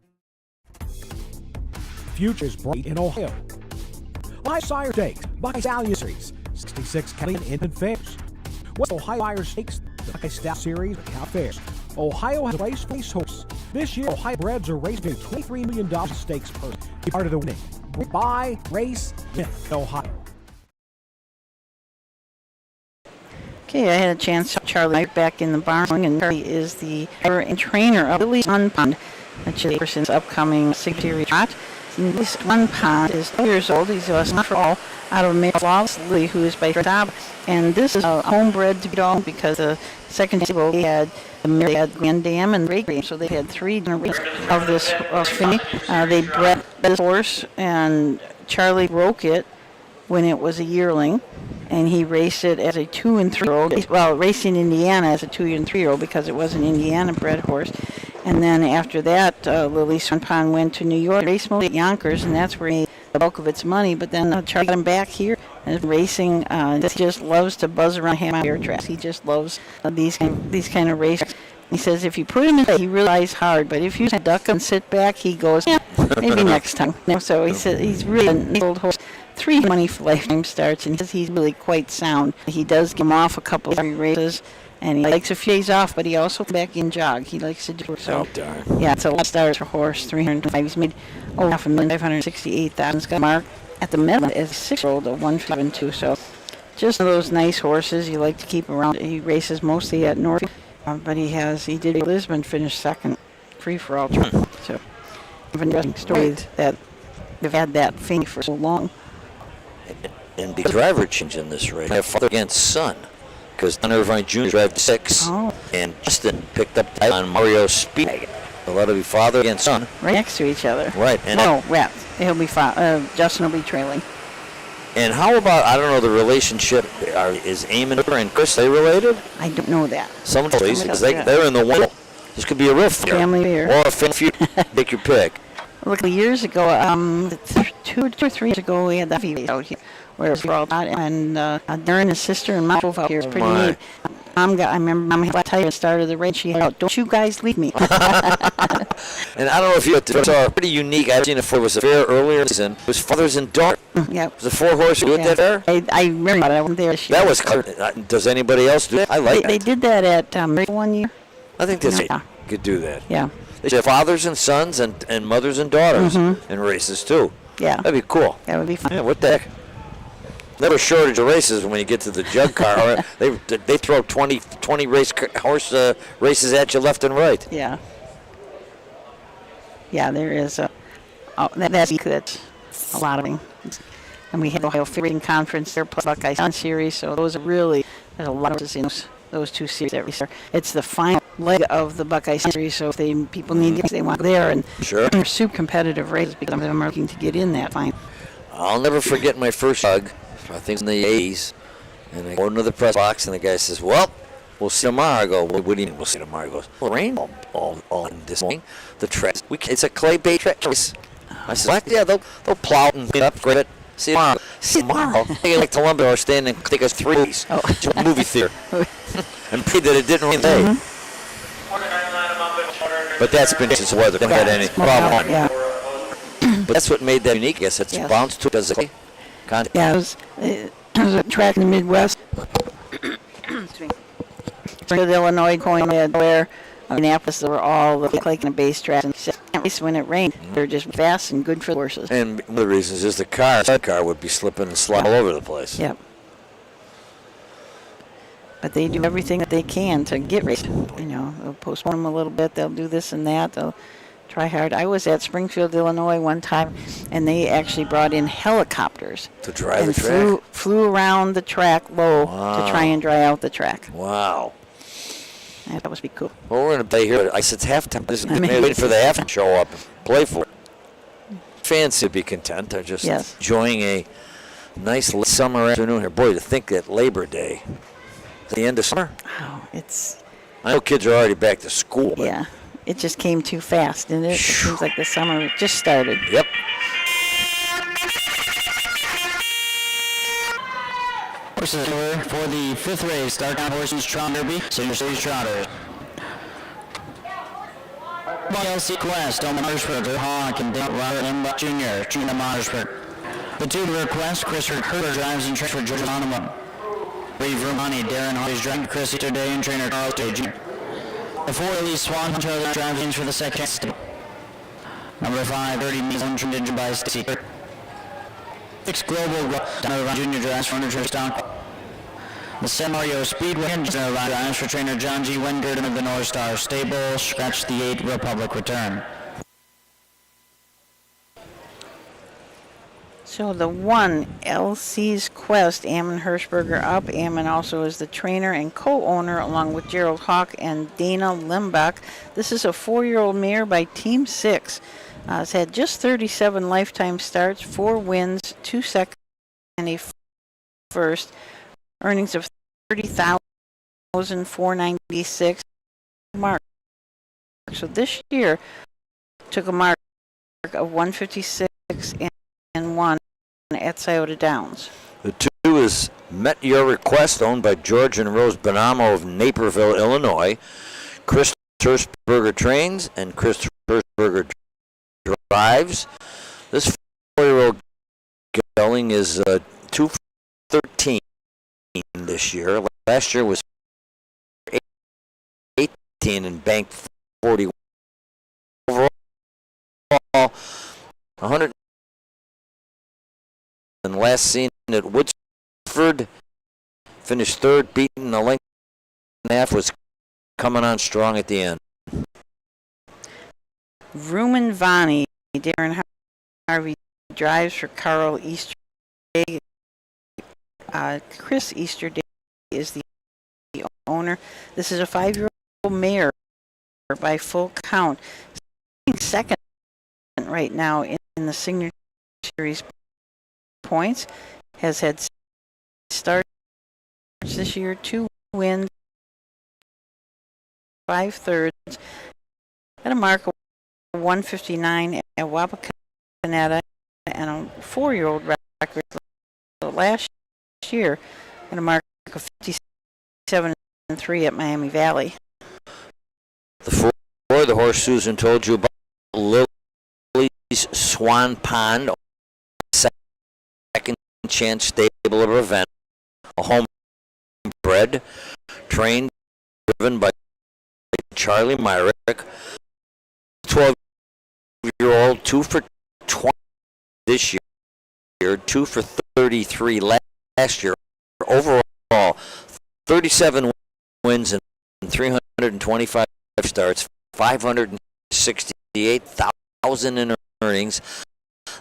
A: Futures bright in Ohio. Live Sire Stakes by Stallion Series, 66 county and infant fairs. West Ohio Sire Stakes, the Buckeye Stout Series, and Cow Fairs. Ohio has a race horse. This year, Ohio breds are racing $23 million stakes per. Be part of the winning. Buy, race, win. Ohio.
I: Okay, I had a chance to Charlie back in the barn, and Charlie is the owner and trainer of Lily's One Pond, which is Person's upcoming Series trot. This One Pond is 12 years old. He's a son for all out of Flawless Lily, who is by Top. And this is a homebred to be owned because the second table they had Grand Dam and Great Dam, so they had 3 generations of this filly. They bred this horse, and Charlie broke it when it was a yearling, and he raced it as a 2 and 3-year-old. Well, racing Indiana as a 2 and 3-year-old because it was an Indiana bred horse. And then after that, Lily Swan Pond went to New York, raced mostly at Yonkers, and that's where he made the bulk of its money. But then Charlie got him back here and racing. He just loves to buzz around air tracks. He just loves these kind of races. He says if you put him in, he really tries hard. But if you duck him and sit back, he goes, yeah, maybe next time. So he said he's really an old horse. 3 money for lifetime starts, and he says he's really quite sound. He does give him off a couple of races. And he likes a few days off, but he also comes back in jog. He likes to do so.
C: Oh, darn.
I: Yeah, it's a lot of stars for horse. 305. He's made over $568,000. He's got a mark at the middle as a 6-year-old of 172. So just one of those nice horses you like to keep around. He races mostly at North, but he did Lisbon finish second, free for all. So an interesting story that they've had that thing for so long.
C: And the driver change in this race. I have father against son. Because Don Irvine Jr. drive 6, and Justin picked up on Mario Speed. So that'll be father against son.
I: Right next to each other.
C: Right. And
I: he'll be Justin will be trailing.
C: And how about, I don't know, the relationship, is Eamon and Chris, they related?
I: I don't know that.
C: Some place, because they're in the one. This could be a real
I: family beer.
C: Or a family feud. Take your pick.
I: Look, years ago, 2 or 3 years ago, we had the race out here. Where it was all about, and Darren, his sister, and my out here. It's pretty neat. I remember Mom had a tire started the race. She yelled, "Don't you guys leave me!"
C: And I don't know if you saw pretty unique. I've seen it before. It was a fair earlier in the season. It was fathers and daughter.
I: Yep.
C: It was a 4-horse do at that fair.
I: I remember, but I wasn't there this year.
C: That was clear. Does anybody else do that? I like
I: They
C: that.
I: did that at one year.
C: I think this
I: Yeah.
C: could do that.
I: Yeah.
C: They should have fathers and sons and mothers and daughters in races too.
I: Yeah.
C: That'd be cool.
I: That would be fun.
C: Yeah, what the heck? Never shortage of races when you get to the jug car. they throw 20 horse races at you left and right.
I: Yeah. Yeah, there is that's a lot of them. And we had the Ohio Fishing Conference there, plus Buckeye Sun Series, so those are really, there's a lot of races in those two series every year. It's the final leg of the Buckeye Sun Series, so if people need it, they want to go there, and
C: Sure.
I: they're super competitive races because them are looking to get in that final.
C: I'll never forget my first jug. I think in the 80s. And I go into the press box, and the guy says, "Well, we'll see tomorrow." I go, "What do you mean we'll see tomorrow?" He goes, "Well, rain all in this morning. The track, it's a clay-based track race." I said, "What? Yeah, they'll plow it and clean up, grade it. See you tomorrow." See you tomorrow. They like to lumber or stand and take us 3 days to a movie theater and pray that it didn't rain today. But that's been since the weather. Never had any problem.
I: Yeah.
C: But that's what made that unique. Yes, it's bounced to physically.
I: Yeah, it was a track in the Midwest. Springfield, Illinois, going where Minneapolis, they were all the clay and base tracks. And when it rained, they're just fast and good for the horses.
C: And one of the reasons is the car would be slipping and sliding all over the place.
I: Yep. But they do everything that they can to get raced. You know, they'll postpone them a little bit. They'll do this and that. They'll try hard. I was at Springfield, Illinois one time, and they actually brought in helicopters
C: to drive the
I: and
C: track.
I: flew around the track low to try and dry out the track.
C: Wow.
I: Yeah, that must be cool.
C: Well, we're going to play here. I said it's halftime. This is waiting for the half to show up and play for it. Fans should be content. They're just enjoying a nice summer afternoon here. Boy, to think that Labor Day is the end of summer.
I: Oh, it's...
C: I know kids are already back to school. But
I: yeah, it just came too fast, didn't it? It seems like the summer just started.
C: Yep.
D: Horses over for the 5th race, Dark Out Horses Trot Derby, Senior Series Trotters. LC Quest, Owen Marsberger, Hawk, and Robert M. Jr., Gina Marsberg. The 2 to request, Chris Herbert drives and trains for Georgia Monument. Reeve Romani, Darren Hardy's driving Chris Easterday and trainer Carl Jr. The 4 Elise Swan Charles drives for the second. Number 5, 30 Measles, trained by Stacey. 6 Global Donovan Jr. drives for Hunter Stock. The Semario Speedway drives for trainer John G. Wengert of the North Star Stable. Scratch the 8 Republic Return.
I: So the 1, LC's Quest, Ammon Hirschberger up. Ammon also is the trainer and co-owner along with Gerald Hawk and Dana Limbach. This is a 4-year-old mare by Team 6. It's had just 37 lifetime starts, 4 wins, 2 seconds, and a first. Earnings of $30,496 mark. So this year took a mark of 156 and 1 at Scioto Downs.
C: The 2 is Met Your Request, owned by George and Rose Bonamo of Naperville, Illinois. Chris Hirschberger trains and Chris Hirschberger drives. This 4-year-old gelding is 2 for 13 this year. Last year was 18 and banked 41. Overall, 100. And last seen at Woodsford, finished 3rd, beaten the length and a half, was coming on strong at the end.
I: Rumen Vani, Darren Harvey drives for Carl Easterday. Chris Easterday is the owner. This is a 5-year-old mare by full count. Second right now in the Signature Series points. Has had starts this year, 2 wins, 5 thirds. Had a mark of 159 at Wapakoneta and a 4-year-old record last year, and a mark of 57 3 at Miami Valley.
C: The horse Susan told you about, Lily's Swan Pond, second chance stable of event, a home bred, trained, driven by Charlie Myrick, 12-year-old, 2 for 20 this year, 2 for 33 last year. Overall, 37 wins and 325 starts, 568,000 in earnings.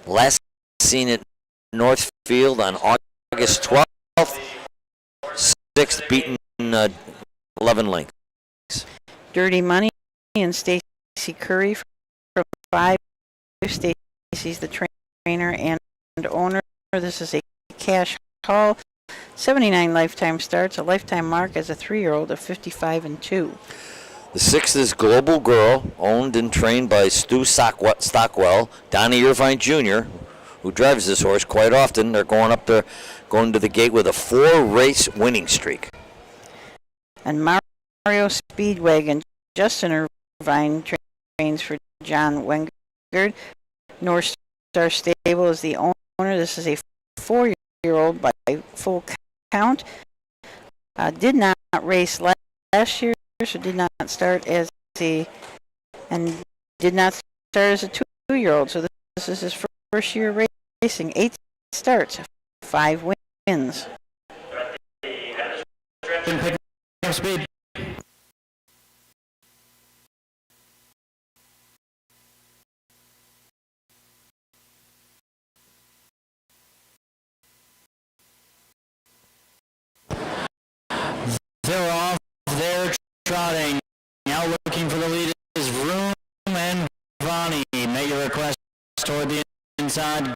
C: Last seen at Northfield on August 12th, 6th, beaten 11 lengths.
I: Dirty Money and Stacy Curry from 5. Stacy's the trainer and owner. This is a cash haul. 79 lifetime starts, a lifetime mark as a 3-year-old of 55-2.
C: The 6th is Global Girl, owned and trained by Stu Stockwell, Donnie Irvine Jr., who drives this horse quite often. They're going to the gate with a 4-race winning streak.
I: And Mario Speedwagon, Justin Irvine trains for John Wengard. North Star Stable is the owner. This is a 4-year-old by full count. Did not race last year, so did not start as did not start as a 2-year-old. So this is his first year racing. 8 starts, 5 wins.
D: Speed. They're off. They're trotting. Now looking for the lead is Vroom and Vani. Make your request toward the inside.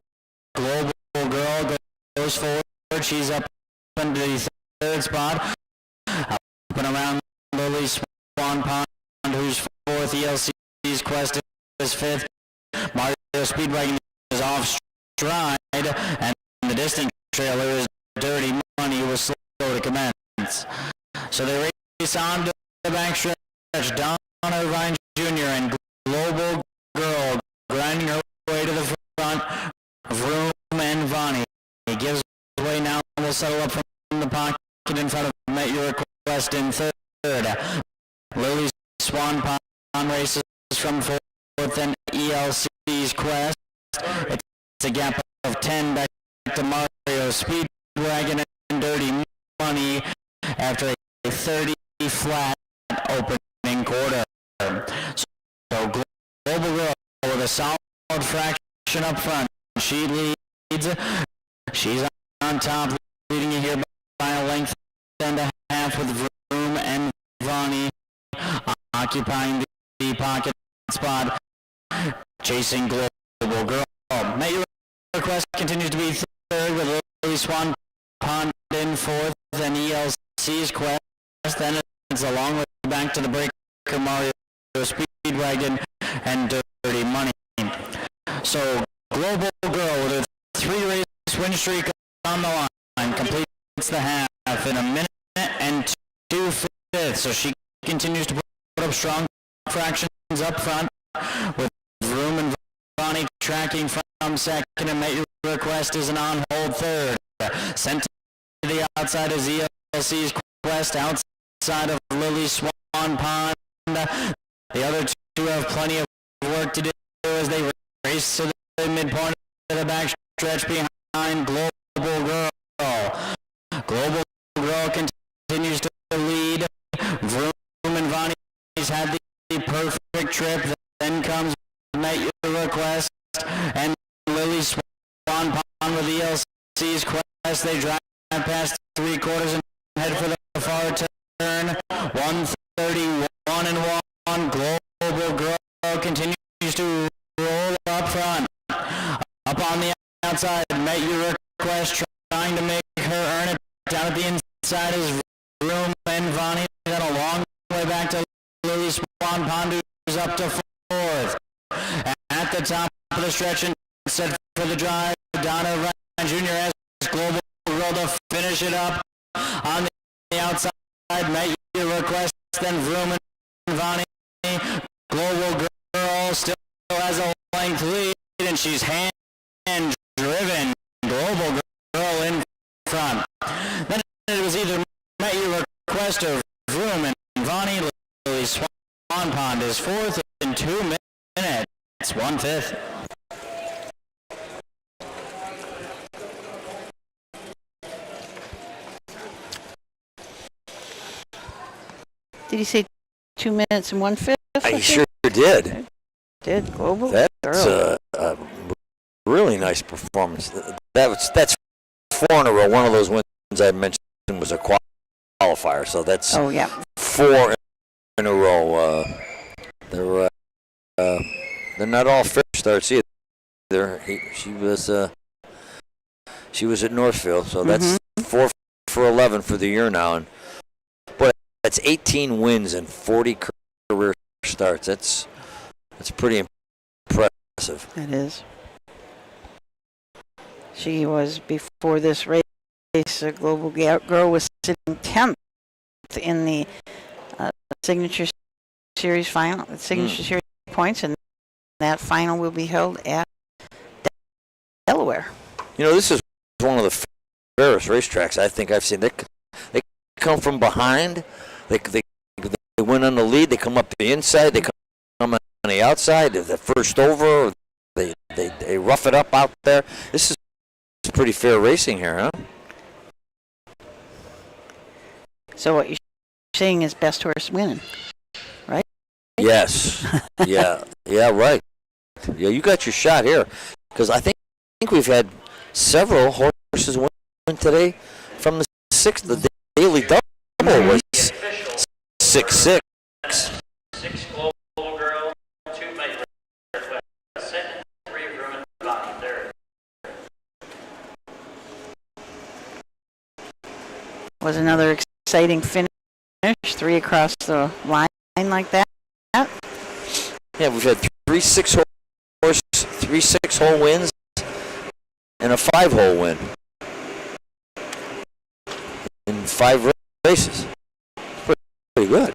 D: Global Girl goes forward. She's up into the 3rd spot. Up and around Lily Swan Pond, who's 4th. ELC's Quest is 5th. Mario Speedwagon is off stride, and the distant trailer is Dirty Money, who was slow to commence. So they race on to the back stretch. Don Irvine Jr. and Global Girl grinding her way to the front. Vroom and Vani. He gives way now and will settle up from the pocket in front of Met Your Request in 3rd. Lily's Swan Pond races from 4th, and ELC's Quest. It's a gap of 10 back to Mario Speedwagon and Dirty Money after a 30 flat opening quarter. So Global Girl with a solid fraction up front. She leads. She's on top, leading you here by a length and a half, with Vroom and Vani occupying the pocket spot, chasing Global Girl. May Your Request continues to be 3rd, with Lily Swan Pond in 4th, and ELC's Quest. Then it's a long way back to the breaker, Mario Speedwagon and Dirty Money. So Global Girl with a 3-race win streak on the line completes the half in 1 minute and 2/5. So she continues to put up strong fractions up front, with Vroom and Vani tracking from 2nd, and Make Your Request is an on-hold 3rd. Sent to the outside is ELC's Quest, outside of Lily Swan Pond. The other 2 have plenty of work to do as they race to the midpoint of the back stretch behind Global Girl. Global Girl continues to lead. Vroom and Vani's had the perfect trip. Then comes Make Your Request and Lily Swan Pond with ELC's Quest. They drive past 3/4 and head for the far turn. 131 and 1. Global Girl continues to roll up front. Up on the outside, Make Your Request trying to make her earn it. Down at the inside is Vroom and Vani. Then a long way back to Lily Swan Pond, who's up to 4th. At the top of the stretch and set for the drive, Donna Ryan Jr. has Global Girl to finish it up. On the outside, Make request, then Vroom and Vonnie. Global Girl still has a length lead, and she's hand-driven. Global Girl in front. Then it was either Met Your Request or Vroom and Vonnie. Lily Swan Pond is fourth in 2 minutes. 1/5.
I: Did you say 2 minutes and 1/5?
C: I sure did.
I: Did Global
C: That's
I: Girl.
C: a really nice performance. That's 4 in a row. One of those wins I mentioned was a qualifier, so that's 4 in a row. They're not all fair starts either. She was at Northfield, so that's 4 for 11 for the year now, and boy, that's 18 wins and 40 career starts. That's pretty impressive.
I: It is. She was, before this race, a Global Girl was sitting 10th in the Signature Series final, Signature Series points, and that final will be held at Delaware.
C: You know, this is one of the fairest racetracks I think I've seen. They come from behind. They win on the lead. They come up the inside. They come on the outside. The first over. They rough it up out there. This is pretty fair racing here, huh?
I: So what you're saying is best horse winning, right?
C: Yes. Yeah, right. Yeah, you got your shot here. Because I think we've had several horses win today from the 6th. The daily double was 6-6.
B: 6 Global Girl, 2 Met Your Request, second, 3 Vroom and Vonnie, third.
I: Was another exciting finish, 3 across the line like that.
C: Yeah, we've had 3 6-hole wins and a 5-hole win in 5 races. Pretty good.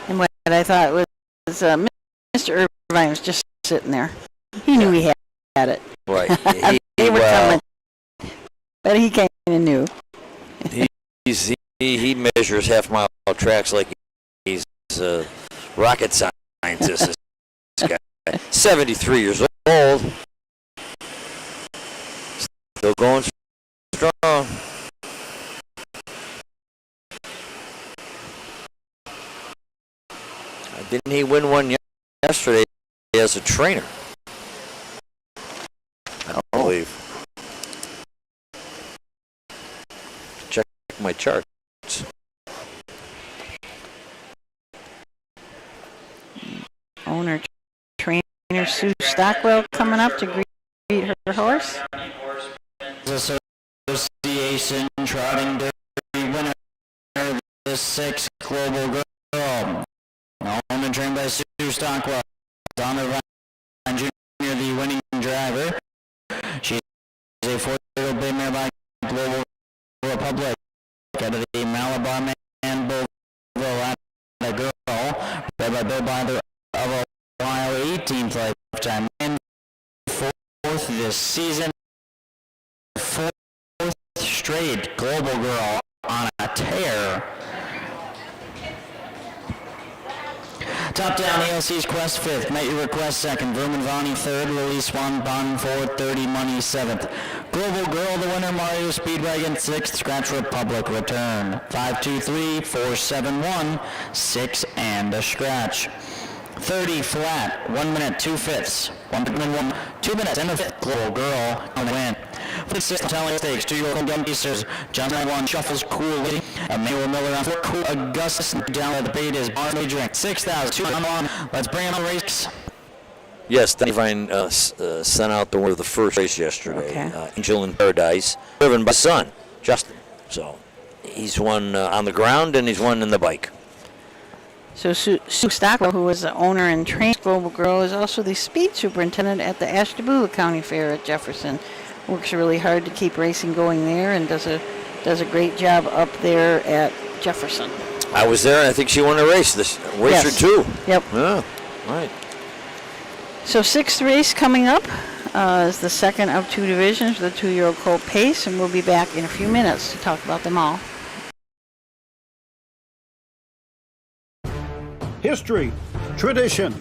I: And what I thought was Mr. Irvine was just sitting there. He knew he had it.
C: Right.
I: They were coming, but he kind of knew.
C: He measures half-mile tracks like he's a rocket scientist. This guy, 73 years old, still going strong. Didn't he win one yesterday as a trainer? I believe. Check my charts.
I: Owner, trainer Sue Stockwell coming up to greet her horse.
D: Association Trotting Derby winner, the 6 Global Girl. Owned and trained by Sue Stockwell. Don Irvine Jr., the winning driver. She's a 4-year-old bay mare by Global Republic. Out of the Malabar Man Boville the girl. Bred by Bill Binder of Ohio, 18th lifetime. And 4th this season. 4th straight Global Girl on a tear. Top down, ELC's Quest 5th, Met Your Request 2nd, Vroom and Vonnie 3rd, Lily Swan Pond 4th, 30 Money 7th. Global Girl, the winner, Mario Speedwagon 6th, Scratch Republic return. 5-2-3, 4-7-1, 6 and a scratch. 30 flat, 1 minute, 2/5. 2 minutes and a 5th. Global Girl on the win. For the 6th Italian Stakes, 2-year-old Gun Pacers, Johnson 1, Shuffles Cool Lady, Emmanuel Miller on 4, Cool Augustus, down at the bait is Barney Drink. 6,000, let's bring on the race.
C: Yes, Irvine sent out the winner of the first race yesterday,
I: Okay.
C: Angel in Paradise, driven by son, Justin. So he's won on the ground and he's won in the bike.
I: So Sue Stockwell, who was the owner and trained Global Girl, is also the speed superintendent at the Ashtabula County Fair at Jefferson. Works really hard to keep racing going there and does a great job up there at Jefferson.
C: I was there, and I think she won a race. Racer 2.
I: Yep.
C: Yeah, right.
I: So 6th race coming up is the second of 2 divisions for the 2-year-old colt pace, and we'll be back in a few minutes to talk about them all.
L: History, tradition.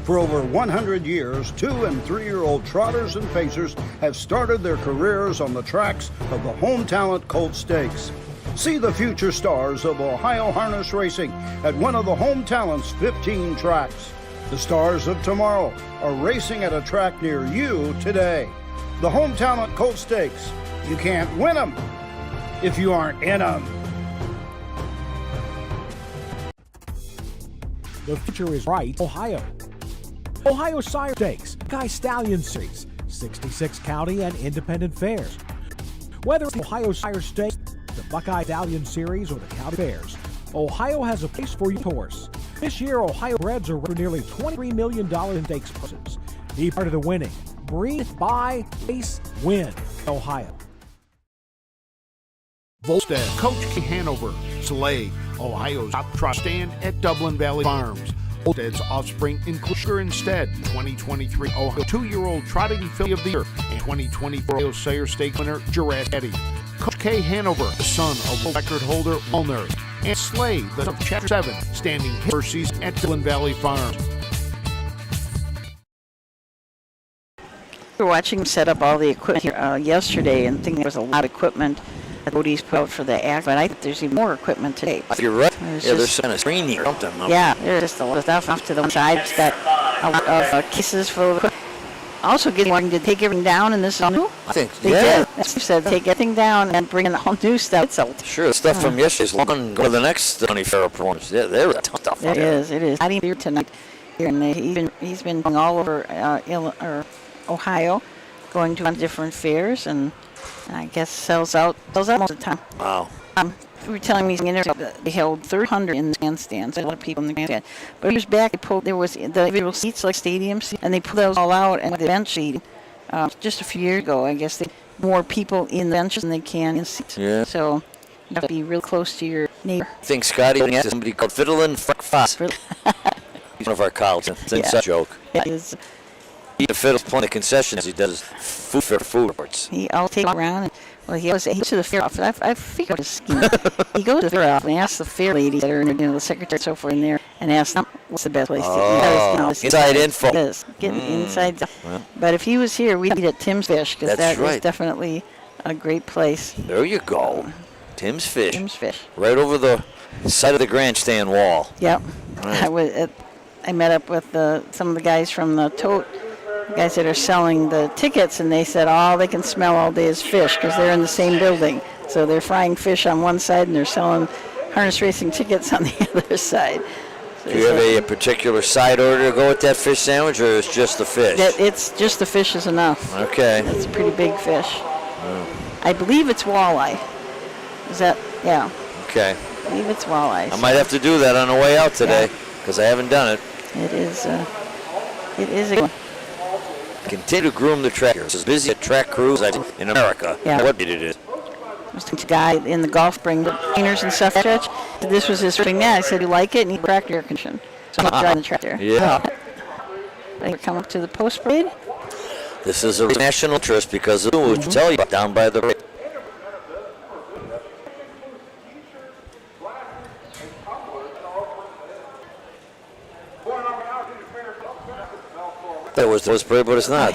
L: For over 100 years, 2- and 3-year-old trotters and pacers have started their careers on the tracks of the Home Talent Colt Stakes. See the future stars of Ohio harness racing at one of the Home Talent's 15 tracks. The stars of tomorrow are racing at a track near you today. The Home Talent Colt Stakes. You can't win them if you aren't in them.
A: The future is right, Ohio. Ohio Sire Stakes, Buckeye Stallion Series, 66 county and independent fairs. Whether it's the Ohio Sire Stakes, the Buckeye Stallion Series, or the county fairs, Ohio has a place for your horse. This year, Ohio breds are worth nearly $23 million in stakes purses. Be part of the winning. Breed, buy, race, win. Ohio.
M: Volstead, Coach K. Hanover, Soleil, Ohio's top trot stand at Dublin Valley Farms. Volstead's offspring include Sugar Instead, 2023 Ohio 2-year-old trotting filly of the year, and 2024 Ohio Sire Stake winner Giraffe Eddie. Coach K. Hanover, the son of world record holder Walner, and Slay, the son of Chapter 7, standing his first season at Dublin Valley Farms.
I: We were watching them set up all the equipment here yesterday and thinking there was a lot of equipment that Cody's put out for the act, but I think there's even more equipment today.
C: You're right.
I: There's
C: Yeah, there's kind of screen here. Something.
I: Yeah, there's just a lot of stuff off to the side. It's got a lot of cases full of equipment. Also getting wanting to take everything down, and this is all new.
C: I think,
I: They did. As you said, take everything down and bring in all new stuff. It's out.
C: Sure, the stuff from yesterday's long. Go to the next county fair performance. Yeah, there was a ton of stuff.
I: It is. It is. I didn't here tonight. Here, and he's been going all over Ohio, going to different fairs, and I guess sells out most of the time.
C: Wow.
I: We were telling me in there they held 300 in the grandstands. A lot of people in the grandstand. But years back, there was the individual seats like stadium seats, and they pulled those all out and the bench seating. Just a few years ago, I guess they more people in the benches than they can in seats.
C: Yeah.
I: So you have to be real close to your neighbor.
C: I think Scotty asked somebody called Fiddlin' Frank Foss. He's one of our colleagues. It's an inside joke.
I: It is.
C: He fiddles plenty of concessions. He does food fair food reports.
I: I'll take around. And, well, he goes to the fair office. I figured his scheme. He goes to the fair office and asks the fair ladies that are in the secretary and so forth in there and asks them what's the best place to eat.
C: Inside info.
I: Getting inside. Well. But if he was here, we'd eat at Tim's Fish because that is definitely a great place.
C: There you go. Tim's Fish.
I: Tim's Fish.
C: Right over the side of the grandstand wall.
I: Yep.
C: Right.
I: I met up with some of the guys from the tote. Guys that are selling the tickets, and they said all they can smell all day is fish because they're in the same building. So they're frying fish on one side and they're selling harness racing tickets on the other side. So
C: do you have a particular side order to go with that fish sandwich, or is just the fish?
I: It's just the fish is enough.
C: Okay.
I: It's a pretty big fish. I believe it's walleye. Is that, yeah.
C: Okay.
I: I believe it's walleye.
C: I might have to do that on the way out today because I haven't done it.
I: It is a good one.
C: Continue to groom the trackers. As busy a track crews in America.
I: Yeah.
C: What did it is?
I: This guy in the golf bring the trainers and stuff. This was his thing. I said, you like it? And he cracked air conditioning. So I'm driving the tractor.
C: Yeah.
I: They come up to the post parade.
C: This is a national interest because of what we tell you about down by the parade. That was the parade, but it's not.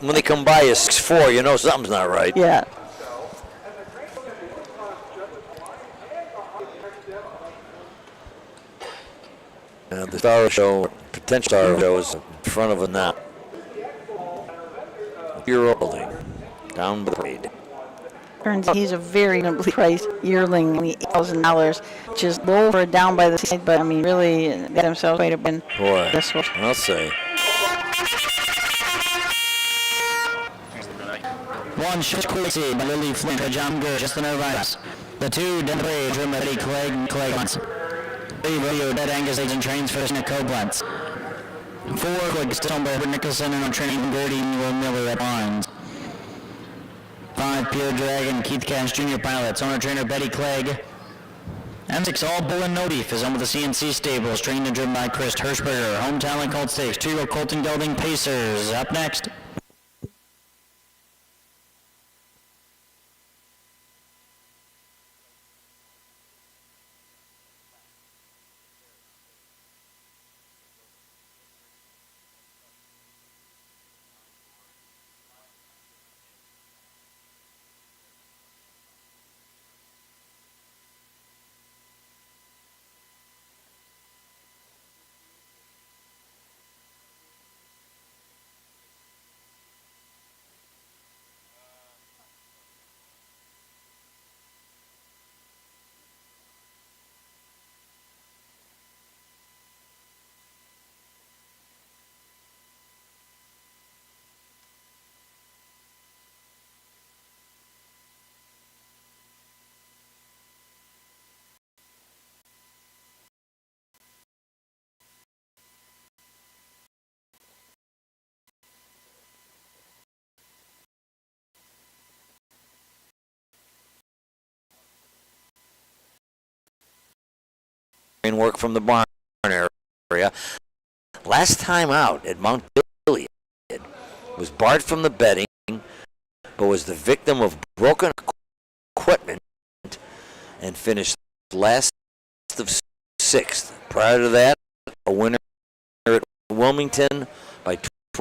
C: When they come by you 6'4", you know something's not right.
I: Yeah.
C: The star show, potential star show, is in front of a now. You're building down by the parade.
I: Turns out he's a very reasonably priced yearling, $8,000, which is low for a down by the side, but I mean, really got himself quite a win.
C: Boy,
I: this one.
C: I'll say.
D: One short quality by Lily Flint, John Good, Justin Irvine. The 2 Denver Drew Eddie Clegg Hunt. 3 Rodeo Dead Angus Agent Trains for the Copelands. 4 Quick Stonebird Nicholson and training Gertie Will Miller at Barnes. 5 Pure Dragon Keith Cash Jr. Pilots. Owner trainer Betty Clegg. And 6 All Bull and No Beef is on with the CNC Stables, trained and driven by Chris Hirschberger. Home Talent Colt Stakes, 2-year-old Colton Gelding Pacers. Up next.
C: Work from the barn area. Last time out at Mount Gilead was barred from the betting, but was the victim of broken equipment and finished last of 6th. Prior to that, a winner at Wilmington by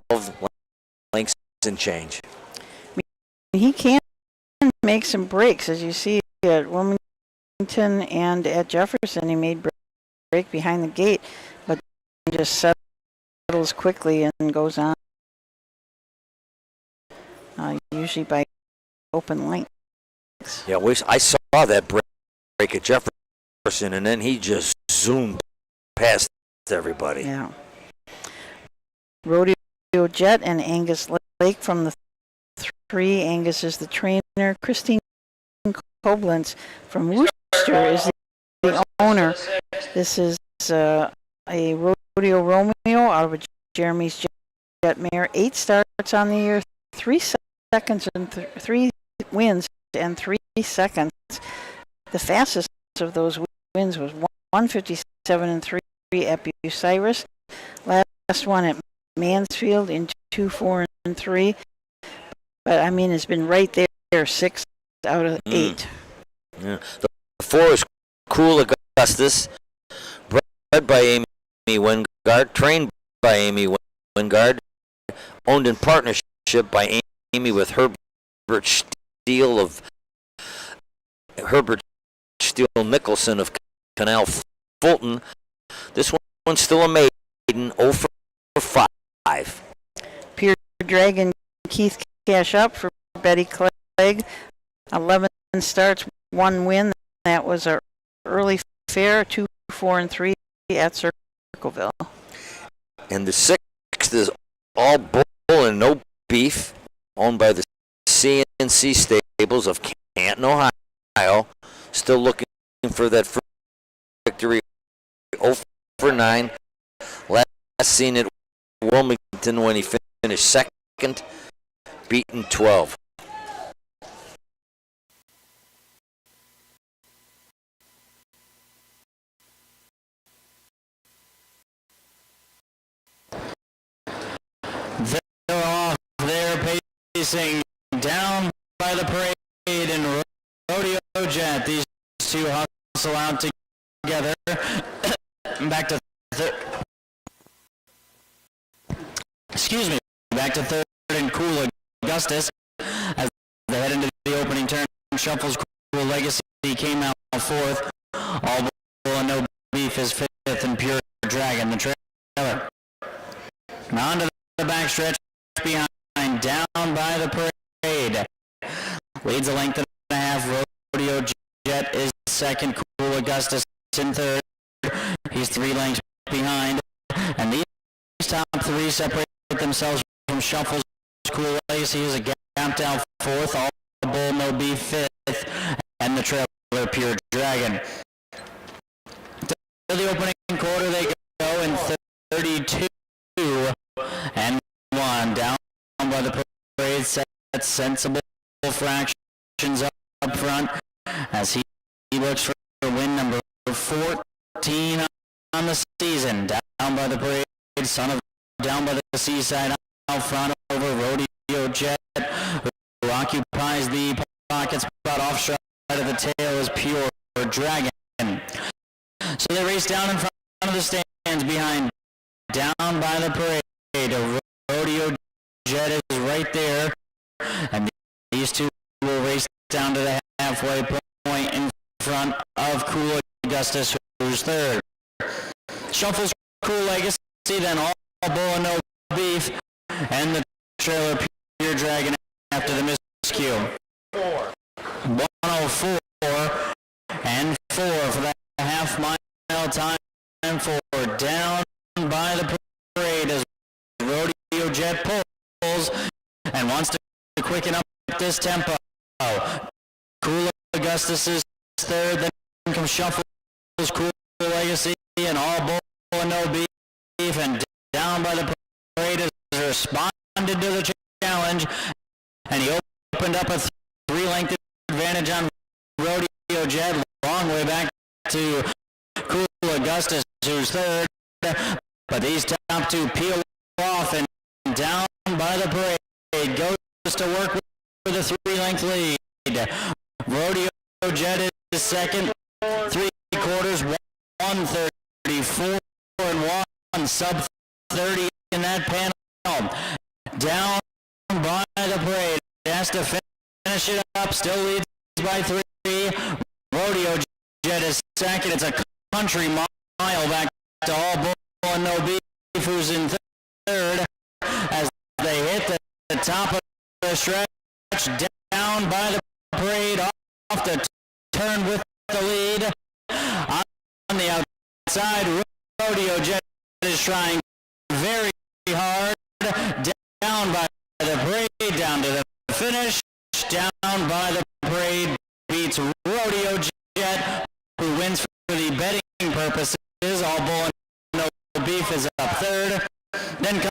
C: 12 lengths and change.
I: He can make some breaks, as you see at Wilmington and at Jefferson. He made break behind the gate, but he just settles quickly and goes on, usually by open lengths.
C: Yeah, I saw that break at Jefferson, and then he just zoomed past everybody.
I: Yeah. Rodeo Jet and Angus Lake from the 3. Angus is the trainer. Christine Koblenz from Worcester is the owner. This is a Rodeo Romeo out of Jeremy's Jet mare. 8 starts on the year, 3 seconds and 3 wins and 3 seconds. The fastest of those wins was 1:57 and 3 at Bucyrus. Last one at Mansfield in 2:04 and 3. But I mean, it's been right there, 6 out of 8.
C: Yeah. The 4 is Cool Augustus, bred by Amy Wingard, trained by Amy Wingard, owned in partnership by Amy with Herbert Steele Nicholson of Canal Fulton. This one's still a maiden, 0 for 5.
I: Pure Dragon Keith Cash up for Betty Clegg. 11 starts, 1 win. That was our early fair, 2, 4, and 3 at Circleville.
C: And the 6th is All Bull and No Beef, owned by the CNC Stables of Canton, Ohio. Still looking for that first victory, 0 for 9. Last seen at Wilmington when he finished 2nd, beaten 12.
D: They're off there pacing down by the parade and Rodeo Jet. These 2 hustle out together. Back to back to 3rd and Cool Augustus as they head into the opening turn. Shuffles Cool Legacy came out 4th. All Bull and No Beef is 5th, and Pure Dragon the trailer. Now on to the backstretch behind, down by the parade. Leads a length and a half. Rodeo Jet is 2nd. Cool Augustus in 3rd. He's 3 lengths behind. And these top 3 separate themselves from Shuffles Cool Legacy is a gap down 4th. All Bull No Beef 5th. And the trailer Pure Dragon. To the opening quarter they go in 32 and 1. Down by the parade, set sensible fractions up front as he looks for win number 14 on the season. Down by the parade, son of down by the seaside out front over Rodeo Jet, who occupies the pocket spot off stride of the tail is Pure Dragon. So they race down in front of the stands behind down by the parade. Rodeo Jet is right there, and these two will race down to the halfway point in front of Cool Augustus, who's third. Shuffles Cool Legacy, then All Bull and No Beef, and the trailer Pure Dragon after the miscue. 104 and 4 for that half-mile time for down by the parade as Rodeo Jet pulls and wants to quicken up this tempo. Cool Augustus is third, then comes Shuffles Cool Legacy and All Bull and No Beef, and down by the parade has responded to the challenge, and he opened up a 3-length advantage on Rodeo Jet, long way back to Cool Augustus, who's third, but these top two peel off, and down by the parade goes to work with a 3-length lead. Rodeo Jet is second, 3/4, 134 and 1, sub 30 in that panel. Down by the parade, has to finish it up, still leads by 3. Rodeo Jet is second. It's a country mile back to All Bull and No Beef, who's in third, as they hit the top of the stretch. Down by the parade, off the turn with the lead. On the outside, Rodeo Jet is trying very hard. Down by the parade, down to the finish. Down by the parade beats Rodeo Jet, who wins for the betting purposes. All Bull and No Beef is up third. Then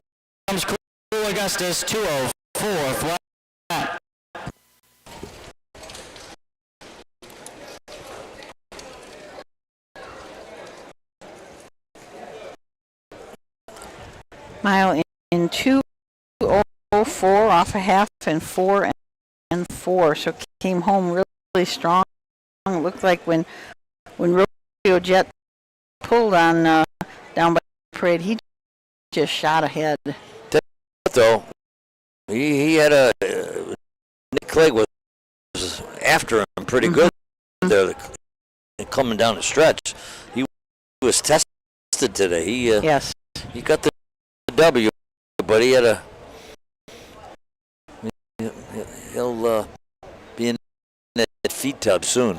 D: comes Cool Augustus, 204 flat.
I: Mile in 2:04 off a half and 4 and 4, so came home really strong. It looked like when Rodeo Jet pulled on down by the parade, he just shot ahead.
C: Though he had a Nick Clegg was after him pretty good there, coming down the stretch. He was tested today.
I: Yes,
C: he got the W, but he had he'll be in that feed tub soon.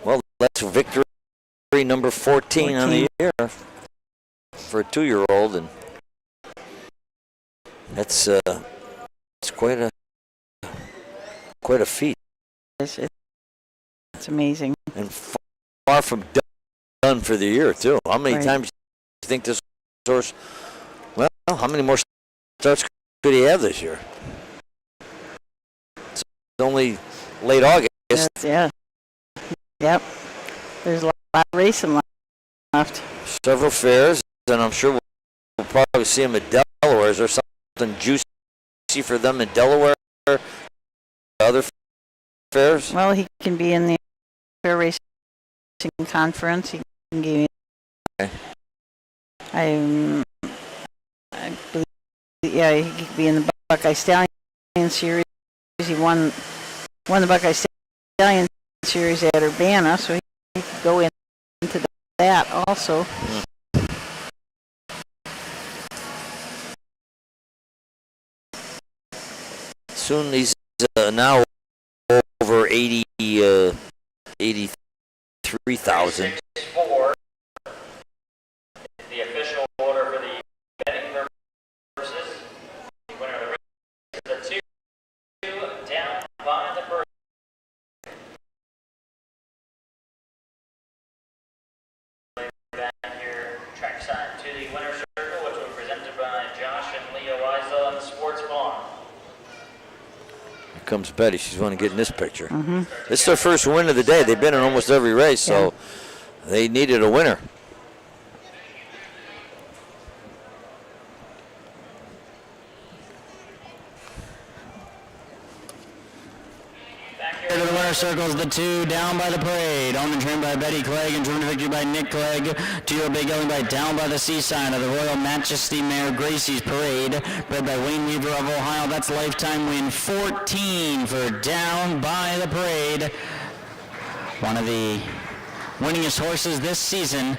C: Well, that's victory number 14 on the year for a 2-year-old, and that's it's quite a feat.
I: It's amazing,
C: and far from done for the year too. How many times do you think this horse? Well, how many more starts could he have this year? It's only late August.
I: Yeah. Yep. There's a lot of racing left.
C: Several fairs, and I'm sure we'll probably see him at Delaware. Is there something juicy for them in Delaware? Other fairs?
I: Well, he can be in the fair racing conference. He can give me.
C: Okay.
I: I believe, yeah, he could be in the Buckeye Stallion Series. He won the Buckeye Stallion Series at Urbana, so he could go into that also.
C: Soon he's now over 83,000.
B: The official order for the betting purposes. The winner of the race is a 2 down by the parade. Back here, trackside to the winner's circle, which will be presented by Josh and Leo Weisel and the Sports Barn.
C: comes Betty. She's want to get in this picture. This is their first win of the day. They've been in almost every race, so they needed a winner.
D: To the winner circles the 2 down by the parade. Owned and trained by Betty Clegg and driven to victory by Nick Clegg. 2-year-old big gelding by Down by the Seaside of the Royal Majesty Mare Gracie's Parade. Bred by Wayne Weaver of Ohio. That's lifetime win 14 for Down by the Parade. One of the winningest horses this season.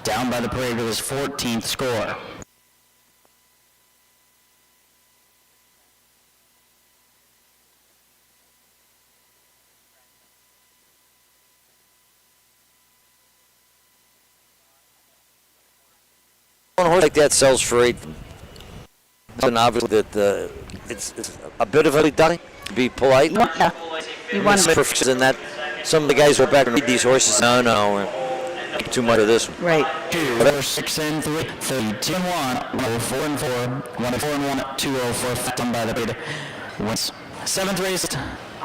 D: Down by the Parade with his 14th score.
C: One horse like that sells for 8. And obviously that it's a bit of a dummy, to be polite.
I: Yeah. You want to
C: In that some of the guys who are back and read these horses. No, too much of this one.
I: right.
D: 2, 4, 6, and 3, 32 and 1, 4 and 4, 1 and 4 and 1, 2 0 4, done by the bid. Wins. 7th race,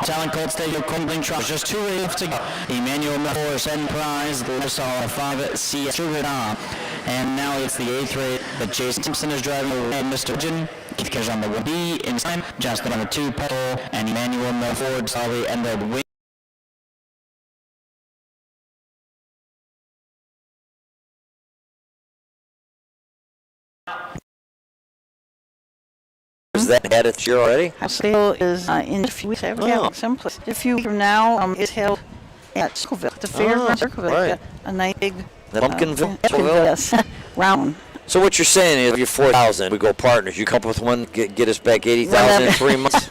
D: Talent Colt Stadium, Combling Trot. Just 2 races left to go. Emmanuel Methor, Send Prize, the Saw 5 C. Truvidon. And now it's the 8th race that Jason Simpson is driving, and Mr. Jim. Keith Cash on the 1B in time. Justin on the 2 pedal, and Emmanuel Methor, Solly, and the win.
C: Is that had its year already?
I: Our sale is in a few weeks. I have someplace. A few weeks from now, it's held at Circleville, the fair in Circleville.
C: right.
I: A nice big
C: Pumpkinville?
I: yes, round.
C: So what you're saying is, if you're 4,000, we go partners. You come up with one, get us back 80,000 in 3 months.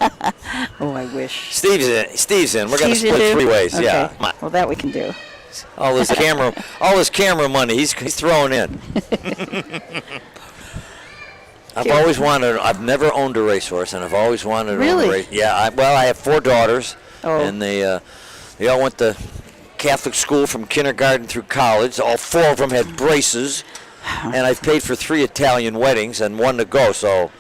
I: Oh, I wish.
C: Steve's in. We're gonna
I: Steve's in
C: split
I: too?
C: 3 ways.
I: Okay.
C: Yeah. Come on.
I: Well, that we can do.
C: All his camera money. He's throwing in. I've never owned a racehorse, and I've always wanted to own a
I: Really?
C: race. Yeah. I have 4 daughters,
I: Oh.
C: and they all went to Catholic school from kindergarten through college. All 4 of them had braces, and I've paid for 3 Italian weddings and 1 to go. So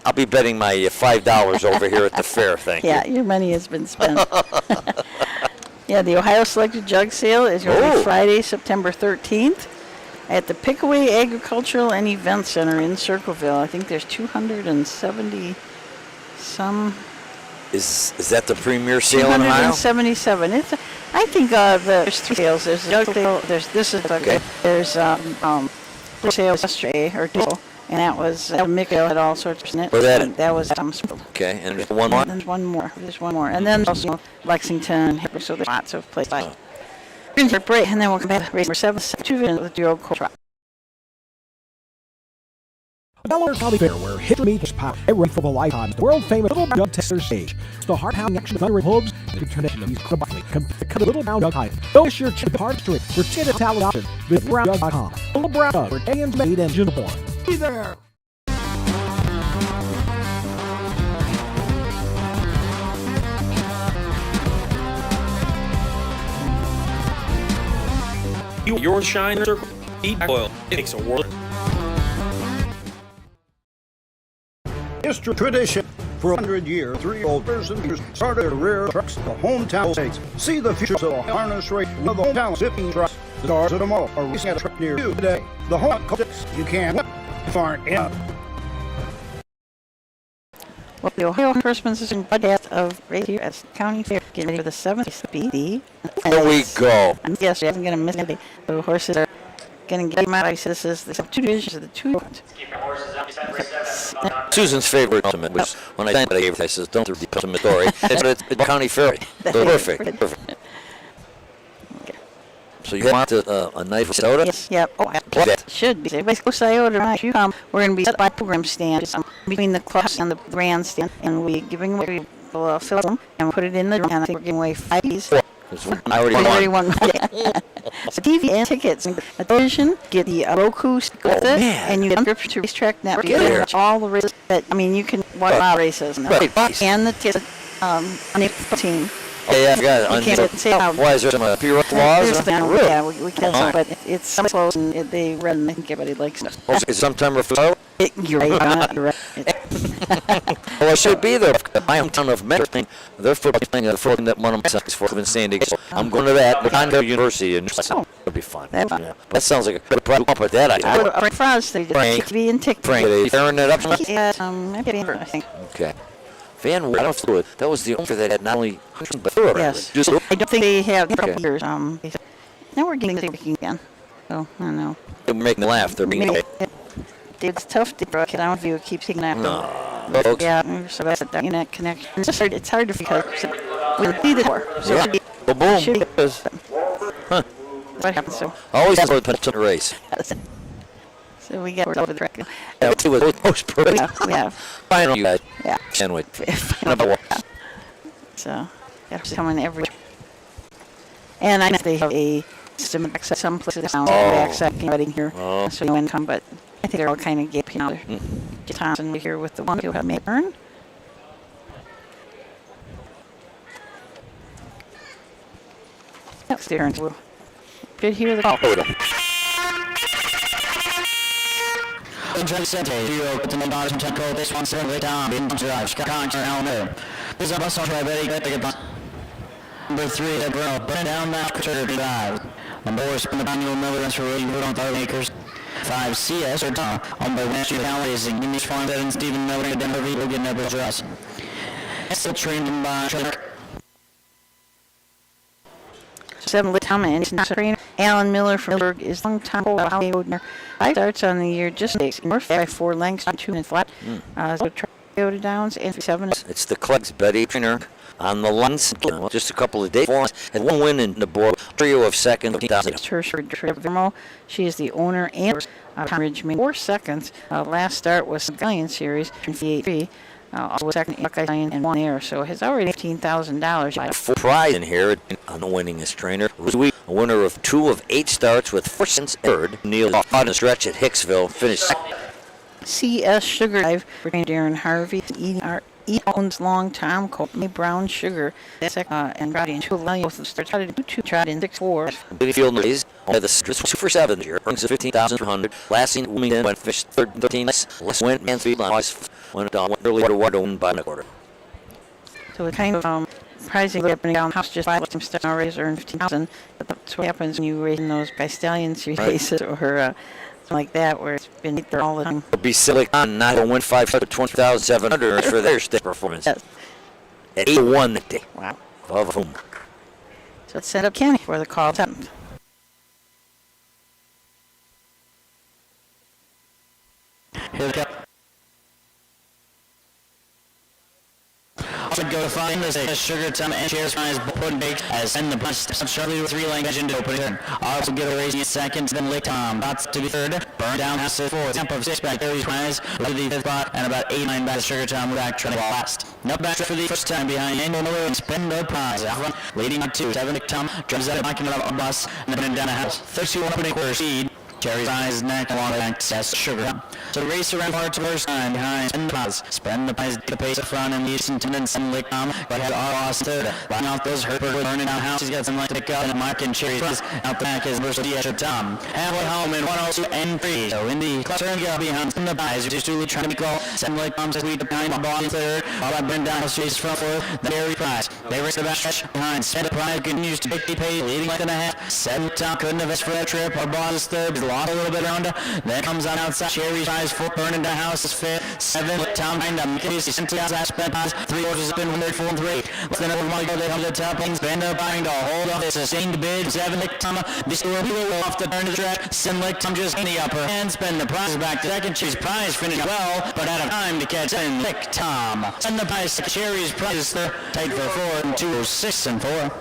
C: I'll be betting my $5 over here at the fair. Thank you.
I: Yeah, your money has been spent. Yeah, the Ohio Selected Jug Sale is going to be Friday, September 13th at the Pickaway Agricultural and Event Center in Circleville. I think there's 270 some.
C: Is that the premier sale in Ohio?
I: 277. I think there's 3 sales. There's a jug sale. There's sale yesterday or 2, and that was Michael had all sorts in it. That was
C: Okay, and there's one more.
I: There's one more. There's one more, and then there's also Lexington. So there's lots of places. We're going to break, and then we'll come back to race number 7, 2 with the old Colt Trot.
A: Delaware County Fair, where history meets power. A race of a lifetime. The world famous Little Brown Jug Tester Stage. It's the heart-pounding action of thundering hooves and the tradition of these clubs. Come to Little Brown Jug Hype. Don't miss your chip hard street. For ticket talent option, visit LittleBrownJug.com. Little Brown Jug, where Dan's made engine born. Be there.
H: Your shine circle, eat oil. It makes a world.
L: History tradition. For 100 years, 3 old years started their rear trucks, the hometown states. See the future of the harness race of the hometown 15 trucks. The stars of tomorrow are racing at a track near you today. The home Colts, you can't far enough.
I: Well, the Ohio Horsemen's is in broadcast of right here at County Fair, getting ready for the 7th BD.
C: There we go.
I: Yes, I'm going to miss it. The horses are going to get them out. I said, this is 2 divisions of the 2.
C: Susan's favorite ultimate was when I gave it. I says, "Don't do the ultimate story." It's County Fair. Perfect. So you want a knife of soda?
I: Yes. Yep. Oh, that should be. Everybody's close to Iota. If you come, we're going to be set by program stands between the clubs and the grandstand, and we giving away. We'll fill them and put it in the. And I think we're giving away 5 keys.
C: I already won.
I: So TV and tickets, a television, get the Roku stick with it, and you get subscription to Racetrack Network. You can watch all the races. You can watch a lot of races. And the tickets on the team.
C: Oh, yeah, I got it. Why, is there some copyright laws?
I: Yeah, we can't, but it's so close, and they run. I think everybody likes it.
C: Is sometime for
I: You're right. You're right.
C: Well, it should be there. My hometown of Medicine, they're playing a program that one of my sons for in San Diego. So I'm going to that. Congo University, and it'll be fun.
I: That's fun.
C: Yeah. That sounds like a good problem. Up with that idea.
I: For us, they
C: Frank.
I: TV and TikTok.
C: Frank, are you tearing it up?
I: Yeah, maybe I think.
C: Okay. Van Wert, I don't know, that was the owner that had not only hundreds but four.
I: Yes.
C: Just
I: I don't think they have in a couple
C: Okay.
I: years. They said, now we're getting working again. So I don't know.
C: they're making me laugh. They're being
I: It's tough to brook. I don't know if you keep taking that.
C: no, folks.
I: Yeah, so that's the internet connection. It's hard to because we'll be the door. So
C: Yeah. Well, boom.
I: should be-
C: Huh.
I: what happens? So
C: Always has to the race.
I: so we get over the track.
C: Yeah, it was post parade.
I: We have.
C: Fine on you guys.
I: Yeah.
C: Can't wait.
I: So have to come in every. And I know they have a system of access. Some places down access getting here, so you income. But I think they're all kind of gaping out. Thompson here with the one who have made burn. That's there and did hear the call.
D: Number 3, the girl, burn down that quarter drive. Number 4, spin the manual milligrams for road on 30 acres. 5, CS or Tom, on by Western Counties, and English Farm, and Stephen Miller, and Denver Vito, getting up with us. Still trained in by
I: 7 Tom and trainer Alan Miller from Pittsburgh is long time Odner. 5 starts on the year just 6 North by 4 lengths on 2 and flat. So Toyota Downs and 7.
C: It's the Cleggs Betty trainer on the lens. Just a couple of days before, had one win in the board, trio of second.
I: Tertiary. She is the owner and Ridgman. 4 seconds. Last start was the Galleon Series in 3 also second Buckeye and 1 air, so has already $15,000.
C: Full prize in here on the winningest trainer. A winner of 2 of 8 starts with 4 cents third. Neil on a stretch at Hicksville finished second.
I: CS Sugar Dive for Darren Harvey. Owns Long Tom Courtney Brown Sugar. That's and routing 2 with the start tried to do 2 tried in 6-4.
C: Field Mays had the 2 for 7 here. Earnings of 15,200. Last in Wilmington went finished third, 13 less went Mansfield went early to win by a quarter.
I: So it's kind of surprising up and down house just 5 some stuff now raise earn 15,000. But that's what happens when you raise in those by Stallion Series races or something like that where it's been there all the time.
C: It'll be Silicon not to win 5 to 20,700 for their state performance.
I: Yes.
C: At 8-1 that day.
I: Wow.
C: Of whom.
I: So it's set up Kenny for the call 7th.
D: Here we go. Also go to find this Sugar Tom and Cheers Fries Pudding Bake as send the bus shortly with 3 language into open turn. Also get a raising at second, then Lake Tom. Dots to be third. Burn down house at 4. Temp of 6 back Aries Fries. Love the 5th spot and about 8-9 back Sugar Tom back trying to ball last. No back for the first time behind Angel Miller and spin the prize. Out front, leading on 2. 7 Lake Tom drives out of knocking it a bus and then down a house. 32 opening quarter speed. Cherry's eyes neck along the access Sugar. So race around hard to first time behind spend the prize. Spend the prize, the pace up front and Houston and Sun Lake Tom. Go ahead, Lost third. Riding off those Herberg with burning down house. He's got some light to pick up and Mark and Cherry's out the back is Mercer Diaz Tom. Halfway home in 102 and 3. So in the turn go behind spend the prize. Just truly trying to be close. Sun Lake Tom says we behind the ball in third. All that bring down house chase front fourth. The Cherry prize. They race the back stretch behind. Spend the prize continues to pick the pace. Leading like and a half. 7 Tom couldn't have for that trip. Our boss is third. He's lost a little bit around. Then comes on outside. Cherry's eyes 4 burning down house is 5th. 7 Tom behind them. Casey sent to outside. Spend pass. 3 horses up in 1 4 and 3. Less than over money go. They come to the top. Things bend up behind all. Hold off. It's a sustained bid. 7 Lake Tom. This will be off the turn to the track. 7 Lake Tom just in the upper hand. Spend the prize back to second. Cherry's prize finished well, but out of time to catch 7 Lake Tom. Send the prize to Cherry's prize. Tight for 4 and 2 6 and 4.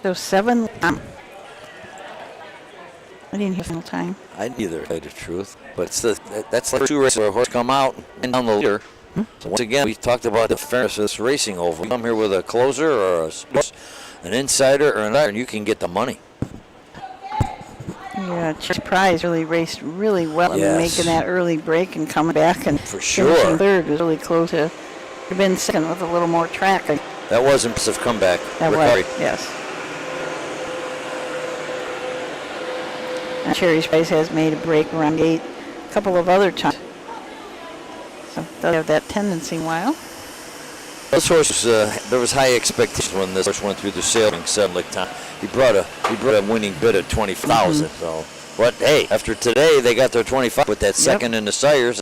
I: So 7. I didn't hear final time.
C: I neither, to tell you the truth. But it's that's like 2 races where a horse come out and down the leader. So once again, we talked about the fairness of this racing over. You come here with a closer or an insider or another, and you can get the money.
I: Yeah, Cherry's prize really raced really well.
C: Yes.
I: Making that early break and coming back and
C: For sure.
I: finishing third was really close to have been second with a little more track.
C: That was impressive comeback.
I: That
C: recovery.
I: was, yes. Cherry's Price has made a break around gate a couple of other times. So they'll have that tendency in a while.
C: This horse, there was high expectations when this horse went through the sale in Sedlick time. He brought a winning bid of 20,000. So, but hey, after today, they got their 25 with that second in the sires.